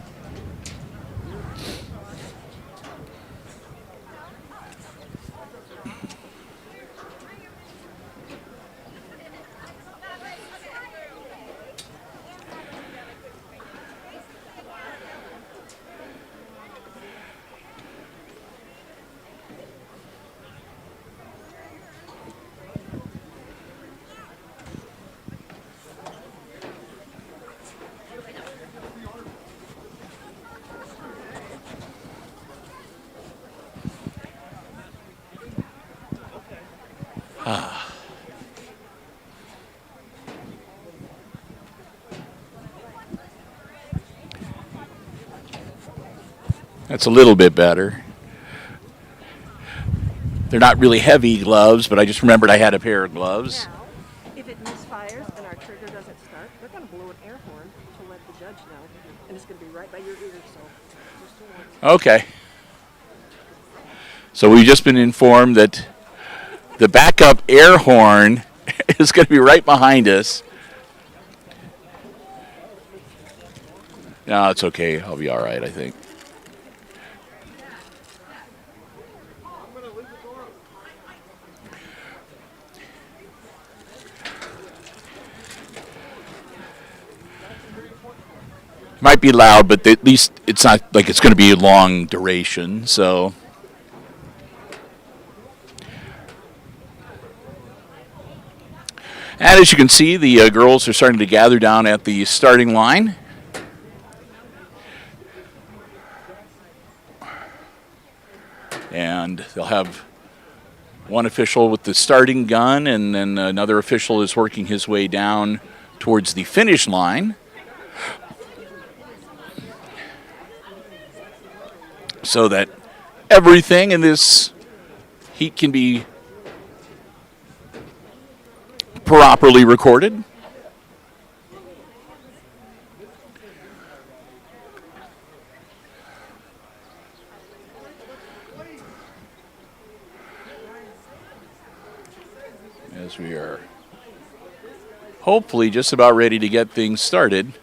That's a little bit better. They're not really heavy gloves, but I just remembered I had a pair of gloves. Now, if it misfires and our trigger doesn't start, they're going to blow an air horn to let the judge know, and it's going to be right by your ear, so just a warning. Okay. So we've just been informed that the backup air horn is going to be right behind us. No, it's okay. I'll be all right, I think. Might be loud, but at least it's not like it's going to be a long duration, so. And as you can see, the girls are starting to gather down at the starting line. And they'll have one official with the starting gun, and then another official is working his way down towards the finish line. So that everything in this heat can be properly recorded. As we are hopefully just about ready to get things started.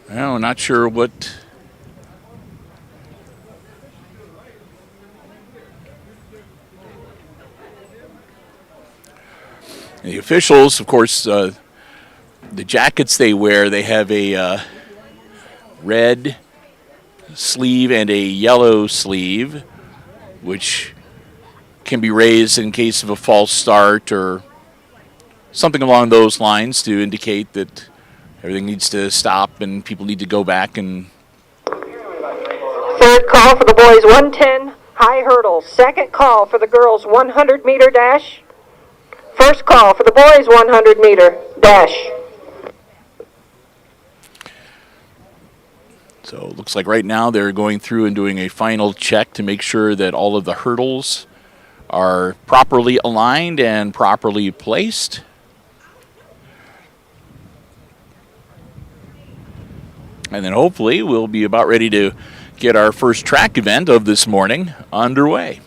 Well, not sure what the officials, of course, the jackets they wear, they have a red, sleeve and a yellow sleeve, which can be raised in case of a false start or something along those lines to indicate that everything needs to stop and people need to go back. And Third call for the boys 110 high hurdle. Second call for the girls 100 meter dash. First call for the boys 100 meter dash. so it looks like right now they're going through and doing a final check to make sure that all of the hurdles are properly aligned and properly placed. And then hopefully we'll be about ready to get our first track event of this morning underway.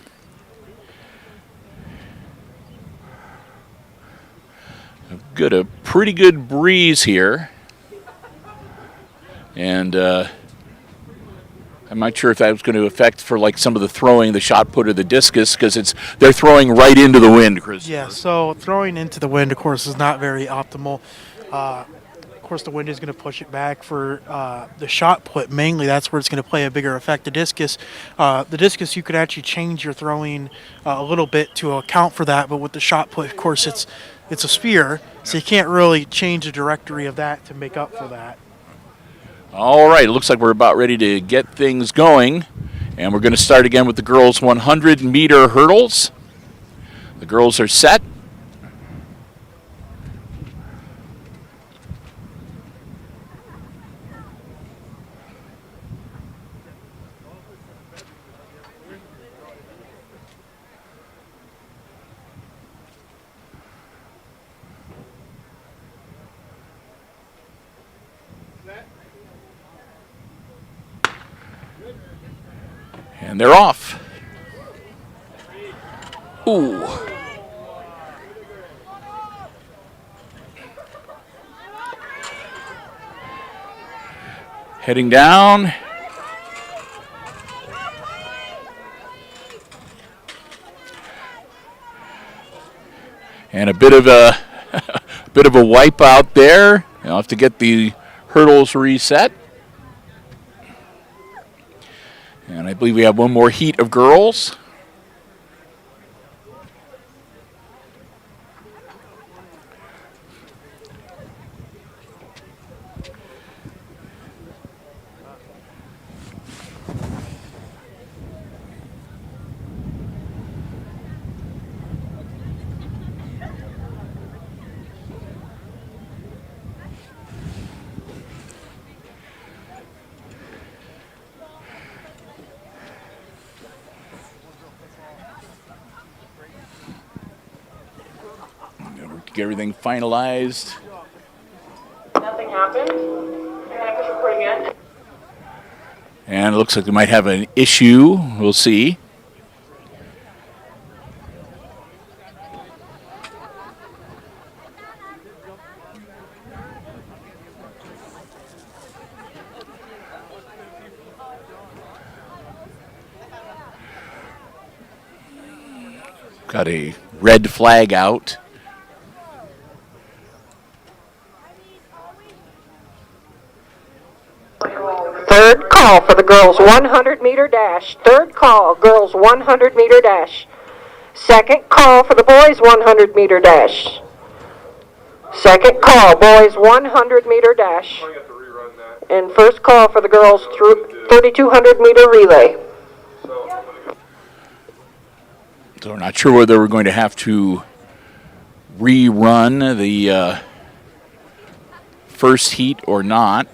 Got a pretty good breeze here. And I'm not sure if that was going to affect for like some of the throwing, the shot put or the discus, because they're throwing right into the wind, Chris. Yeah, so throwing into the wind, of course, is not very optimal. Of course, the wind is going to push it back. For the shot put, mainly, that's where it's going to play a bigger effect. The discus, you could actually change your throwing a little bit to account for that, but with the shot put, of course, it's a sphere, so you can't really change the directory of that to make up for that. All right, it looks like we're about ready to get things going, and we're going to start again with the girls' 100-meter hurdles. The girls are set. And they're off. Ooh. Heading down. And a bit of a wipe out there. You'll have to get the hurdles reset. And I believe we have one more heat of girls. Get everything finalized. Nothing happened. Can I push record again? And it looks like we might have an issue. We'll see. Got a red flag out. Third call for the girls 100 meter dash. Third call, girls 100 meter dash. Second call for the boys 100 meter dash. Second call, boys 100 meter dash. And first call for the girls 3200 meter relay. So we're not sure whether we're going to have to rerun the first heat or not.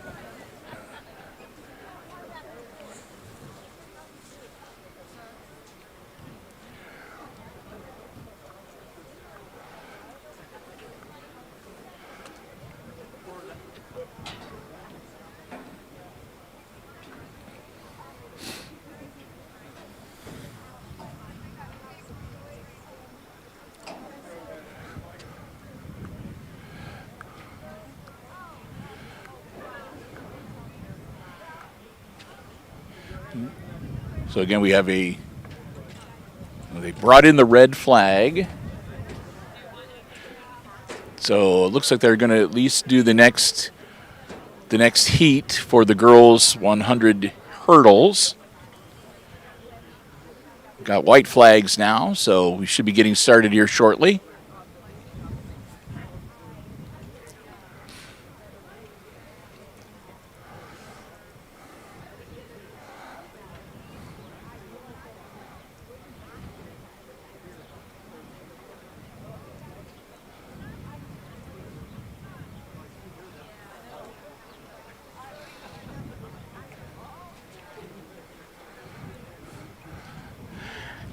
So again, we have they brought in the red flag. So it looks like they're going to at least do the next heat for the girls 100 hurdles. Got white flags now, so we should be getting started here shortly.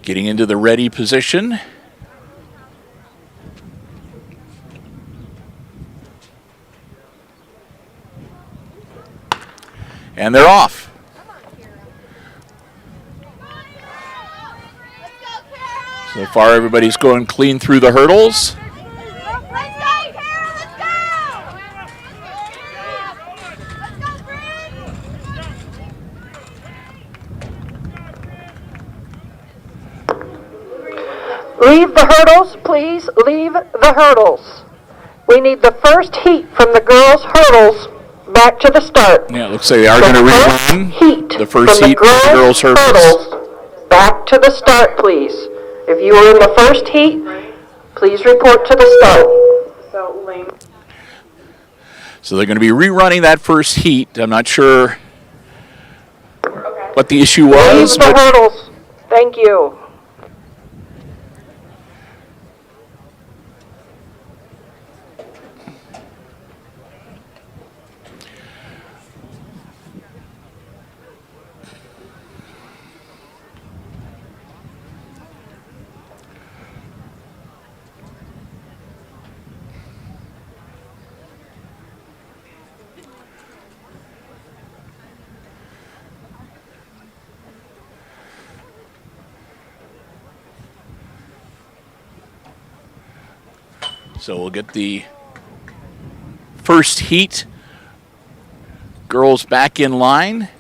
Getting into the ready position. And they're off. So far, everybody's going clean through the hurdles. Leave the hurdles, please. Leave the hurdles. We need the first heat from the girls' hurdles back to the start. Yeah, it looks like they are going to rerun the first heat from the girls' hurdles. Back to the start, please. If you were in the first heat, please report to the start. So they're going to be rerunning that first heat. I'm not sure what the issue was. Leave the hurdles. Thank you. So we'll get the first heat. Girls back in line.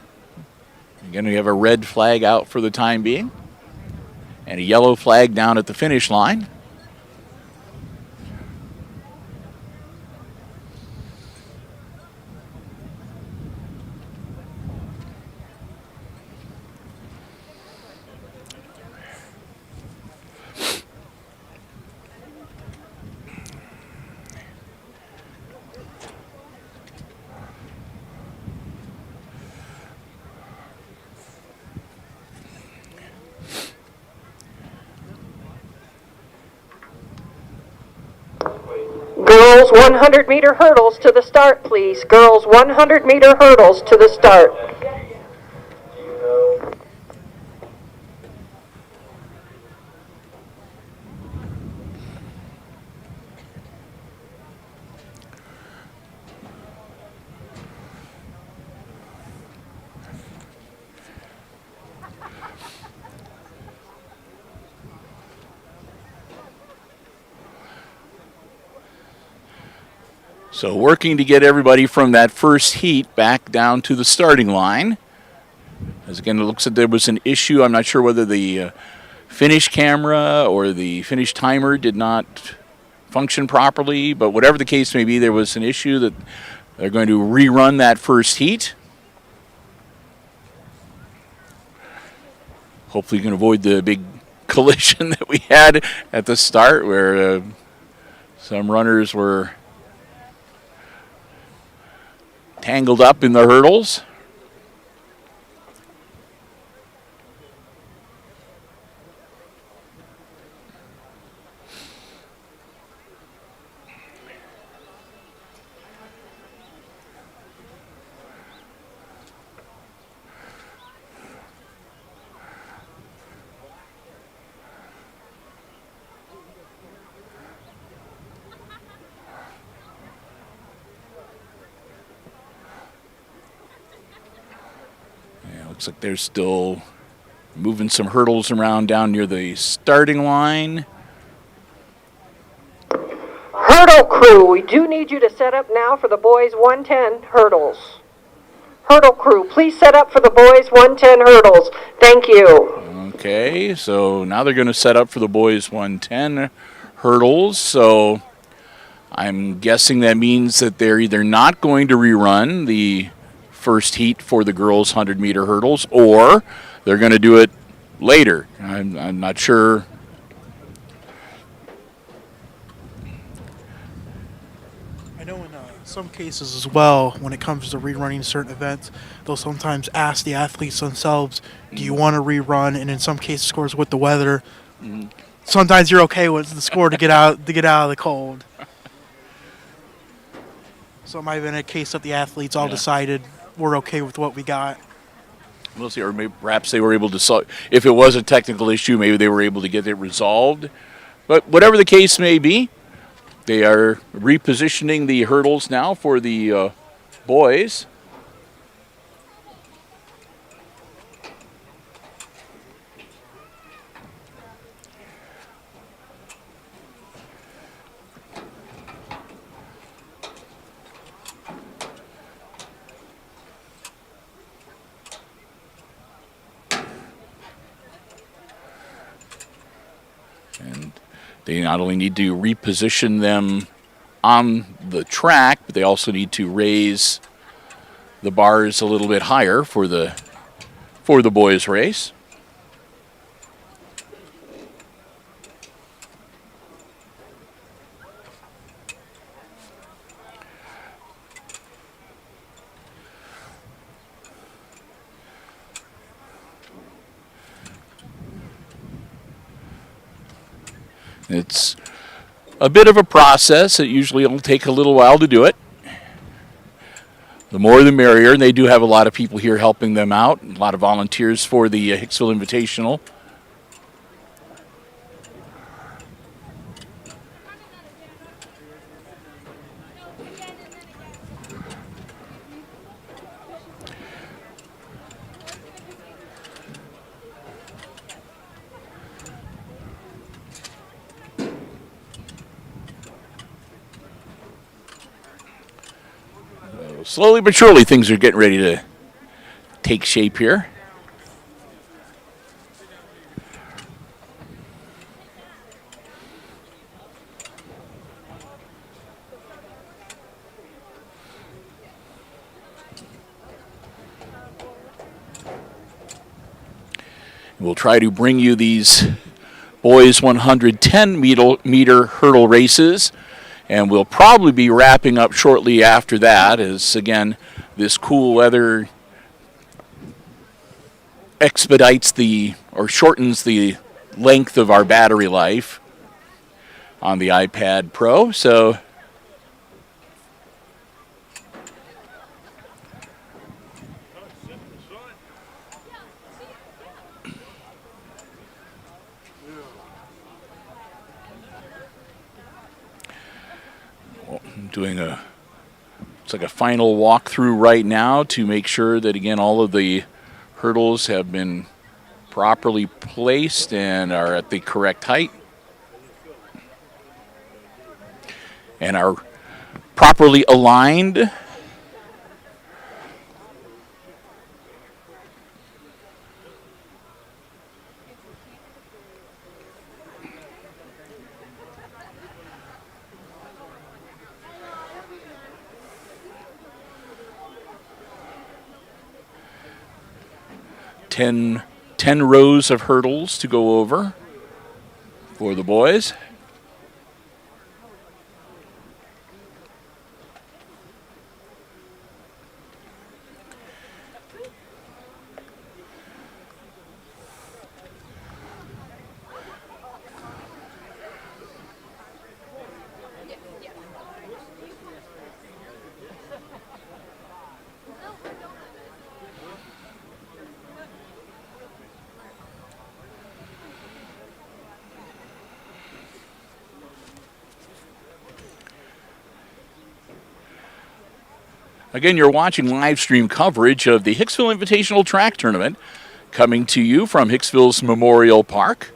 Again, we have a red flag out for the time being. And a yellow flag down at the finish line. Girls 100-meter hurdles to the start, please. Girls 100-meter hurdles to the start. So working to get everybody from that first heat back down to the starting line. As again, it looks like there was an issue. I'm not sure whether the finish camera or the finish timer did not function properly, but whatever the case may be, there was an issue that they're going to rerun that first heat. Hopefully you can avoid the big collision that we had at the start where some runners were tangled up in the hurdles. Looks like they're still moving some hurdles around down near the starting line. Hurdle crew, we do need you to set up now for the boys 110 hurdles. Hurdle crew, please set up for the boys 110 hurdles. Thank you. Okay, so now they're going to set up for the boys 110 hurdles. So I'm guessing that means that they're either not going to rerun the first heat for the girls' 100-meter hurdles, or they're going to do it later. I'm not sure. I know in some cases as well, when it comes to rerunning certain events, they'll sometimes ask the athletes themselves, do you want to rerun? And in some cases, of course, with the weather, sometimes you're okay with the score to get out of the cold. So it might have been a case that the athletes all decided we're okay with what we got. We'll see, or maybe perhaps they were able to solve. If it was a technical issue, maybe they were able to get it resolved. But whatever the case may be, they are repositioning the hurdles now for the boys. And they not only need to reposition them on the track, but they also need to raise the bars a little bit higher for the boys' race. It's a bit of a process. It usually will take a little while to do it. The more the merrier, and they do have a lot of people here helping them out, a lot of volunteers for the Hicksville Invitational. Slowly but surely, things are getting ready to take shape here. We'll try to bring you these boys 110-meter hurdle races. And we'll probably be wrapping up shortly after that, as, again, this cool weather expedites or shortens the length of our battery life on the iPad Pro. So doing it's like a final walkthrough right now to make sure that, again, all of the hurdles have been properly placed and are at the correct height and are properly aligned. Ten rows of hurdles to go over for the boys. Again, you're watching live stream coverage of the Hicksville Invitational Track Tournament coming to you from Hicksville's Memorial Park.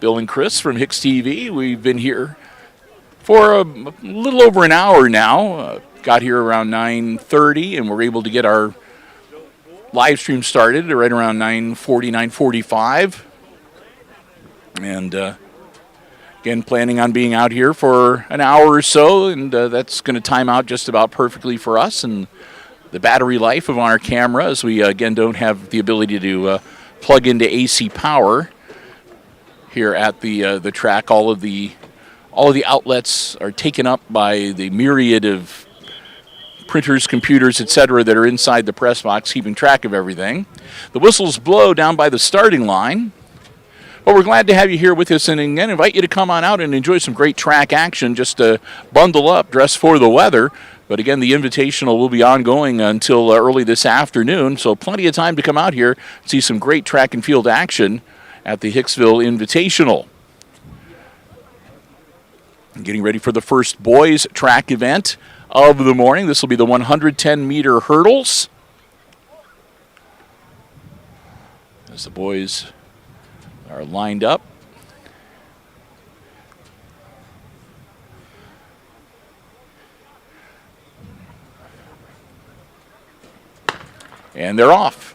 Bill and Chris from HIX-TV. We've been here for a little over an hour now. Got here around 9:30, and we're able to get our live stream started right around 9:40, 9:45. And again, planning on being out here for an hour or so, and that's going to time out just about perfectly for us. And the battery life of our camera, as we again don't have the ability to plug into AC power here at the track. All of the outlets are taken up by the myriad of printers, computers, etc. that are inside the press box, keeping track of everything. The whistles blow down by the starting line. But we're glad to have you here with us, and again, invite you to come on out and enjoy some great track action. Just bundle up, dress for the weather. But again, the Invitational will be ongoing until early this afternoon, so plenty of time to come out here and see some great track and field action at the Hicksville Invitational. Getting ready for the first boys track event of the morning. This will be the 110-meter hurdles. As the boys are lined up. And they're off.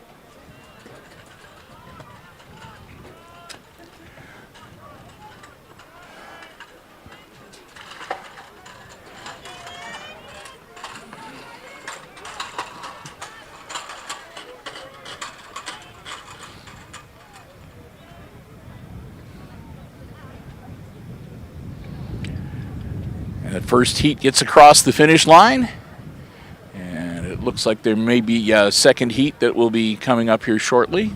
That first heat gets across the finish line, and it looks like there may be a second heat that will be coming up here shortly.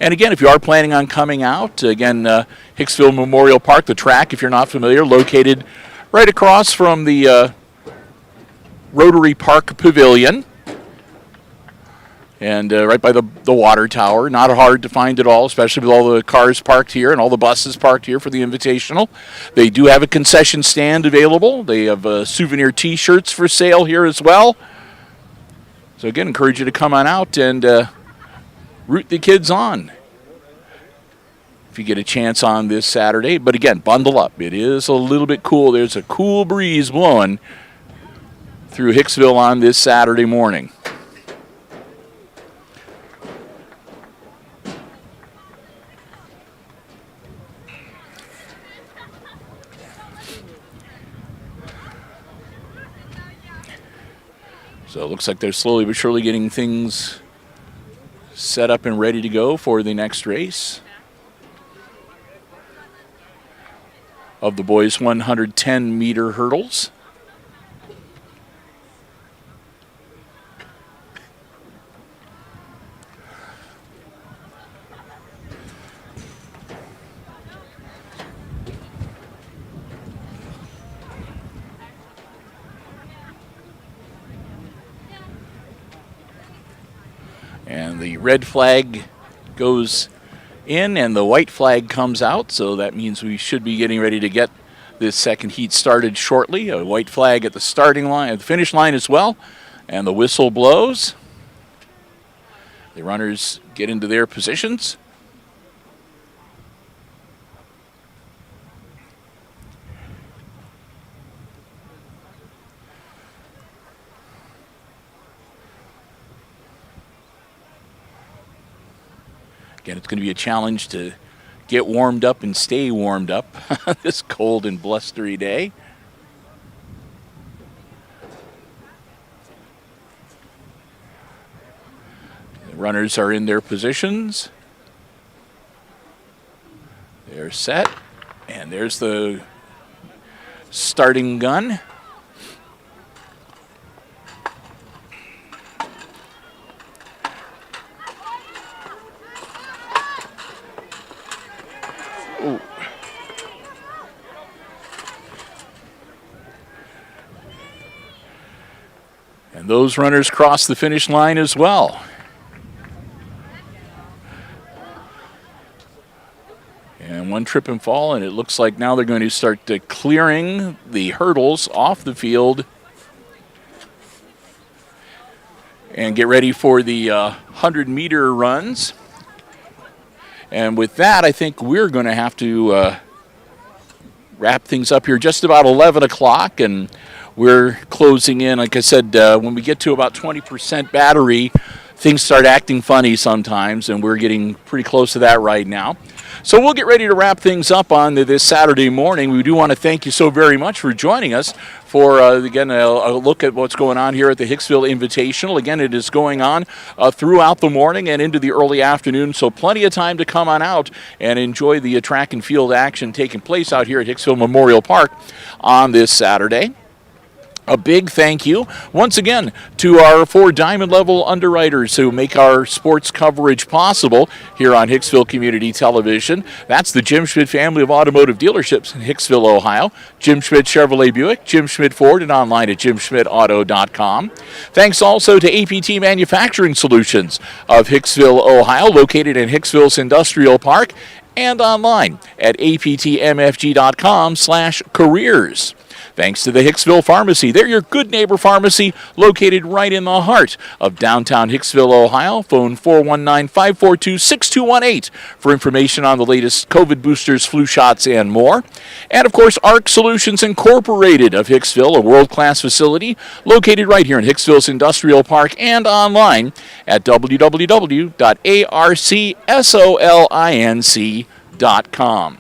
And again, if you are planning on coming out, again, Hicksville Memorial Park, the track, if you're not familiar, located right across from the Rotary Park Pavilion and right by the water tower. Not hard to find at all, especially with all the cars parked here and all the buses parked here for the Invitational. They do have a concession stand available. They have souvenir T-shirts for sale here as well. So again, encourage you to come on out and root the kids on if you get a chance on this Saturday. But again, bundle up. It is a little bit cool. There's a cool breeze blowing through Hicksville on this Saturday morning. So it looks like they're slowly but surely getting things set up and ready to go for the next race of the boys' 110-meter hurdles. And the red flag goes in and the white flag comes out, so that means we should be getting ready to get this second heat started shortly. A white flag at the starting line, at the finish line as well, and the whistle blows. The runners get into their positions. Again, it's going to be a challenge to get warmed up and stay warmed up this cold and blustery day. The runners are in their positions. They're set. And there's the starting gun. Ooh. And those runners cross the finish line as well. And one trip and fall, and it looks like now they're going to start clearing the hurdles off the field and get ready for the 100-meter runs. And with that, I think we're going to have to wrap things up here just about 11 o'clock, and we're closing in. Like I said, when we get to about 20% battery, things start acting funny sometimes, and we're getting pretty close to that right now. So we'll get ready to wrap things up on this Saturday morning. We do want to thank you so very much for joining us for, again, a look at what's going on here at the Hicksville Invitational. Again, it is going on throughout the morning and into the early afternoon, so plenty of time to come on out and enjoy the track and field action taking place out here at Hicksville Memorial Park on this Saturday. A big thank you, once again, to our 4 diamond-level underwriters who make our sports coverage possible here on Hicksville Community Television. That's the Jim Schmidt family of automotive dealerships in Hicksville, Ohio. Jim Schmidt Chevrolet Buick, Jim Schmidt Ford, and online at jimschmidtauto.com. Thanks also to APT Manufacturing Solutions of Hicksville, Ohio, located in Hicksville's Industrial Park, and online at aptmfg.com/careers. Thanks to the Hicksville Pharmacy. They're your good neighbor pharmacy located right in the heart of downtown Hicksville, Ohio. Phone 419-542-6218 for information on the latest COVID boosters, flu shots, and more. And, of course, ARC Solutions Incorporated of Hicksville, a world-class facility located right here in Hicksville's Industrial Park and online at www.arcsolinc.com.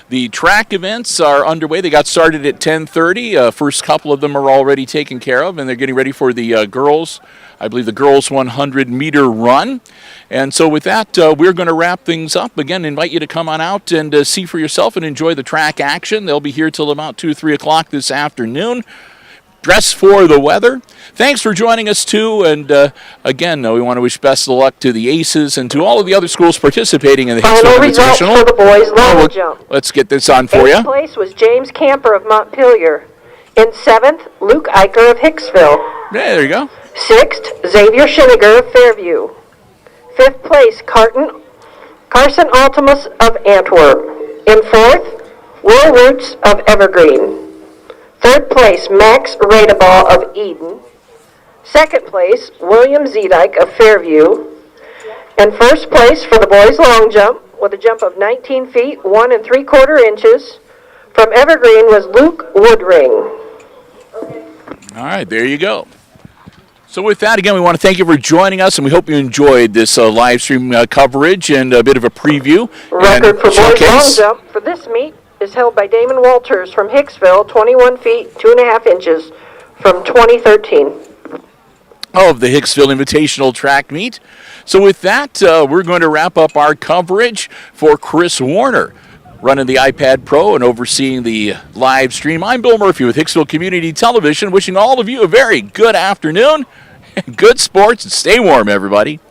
The track events are underway. They got started at 10:30. First couple of them are already taken care of, and they're getting ready for the girls, I believe the girls 100-meter run. And so with that, we're going to wrap things up. Again, invite you to come on out and see for yourself and enjoy the track action. They'll be here till about 2, 3 o'clock this afternoon. Dress for the weather. Thanks for joining us, too. And, again, we want to wish best of luck to the Aces and to all of the other schools participating in the Hicksville Final results Invitational. for the boys' long jump. Let's get this on for you. 8th place was James Camper of Montpelier. In 7th, Luke Eicher of Hicksville. Yeah, there you go. 6th, Xavier Schiniger of Fairview. 5th place, Carson Altimus of Antwerp. In 4th, Will Roots of Evergreen. 3rd place, Max Radeball of Eden. 2nd place, William Zedike of Fairview. And 1st place for the boys' long jump with a jump of 19 feet, 1 3/4 inches. From Evergreen was Luke Woodring. All right, there you go. So with that, again, we want to thank you for joining us, and we hope you enjoyed this live stream coverage and a bit of a preview. Record for boys' long showcase. jump for this meet is held by Damon Walters from Hicksville, 21 feet, 2.5 inches from 2013. Of the Hicksville Invitational track meet. So with that, we're going to wrap up our coverage for Chris Warner, running the iPad Pro and overseeing the live stream. I'm Bill Murphy with Hicksville Community Television, wishing all of you a very good afternoon, good sports, and stay warm, everybody.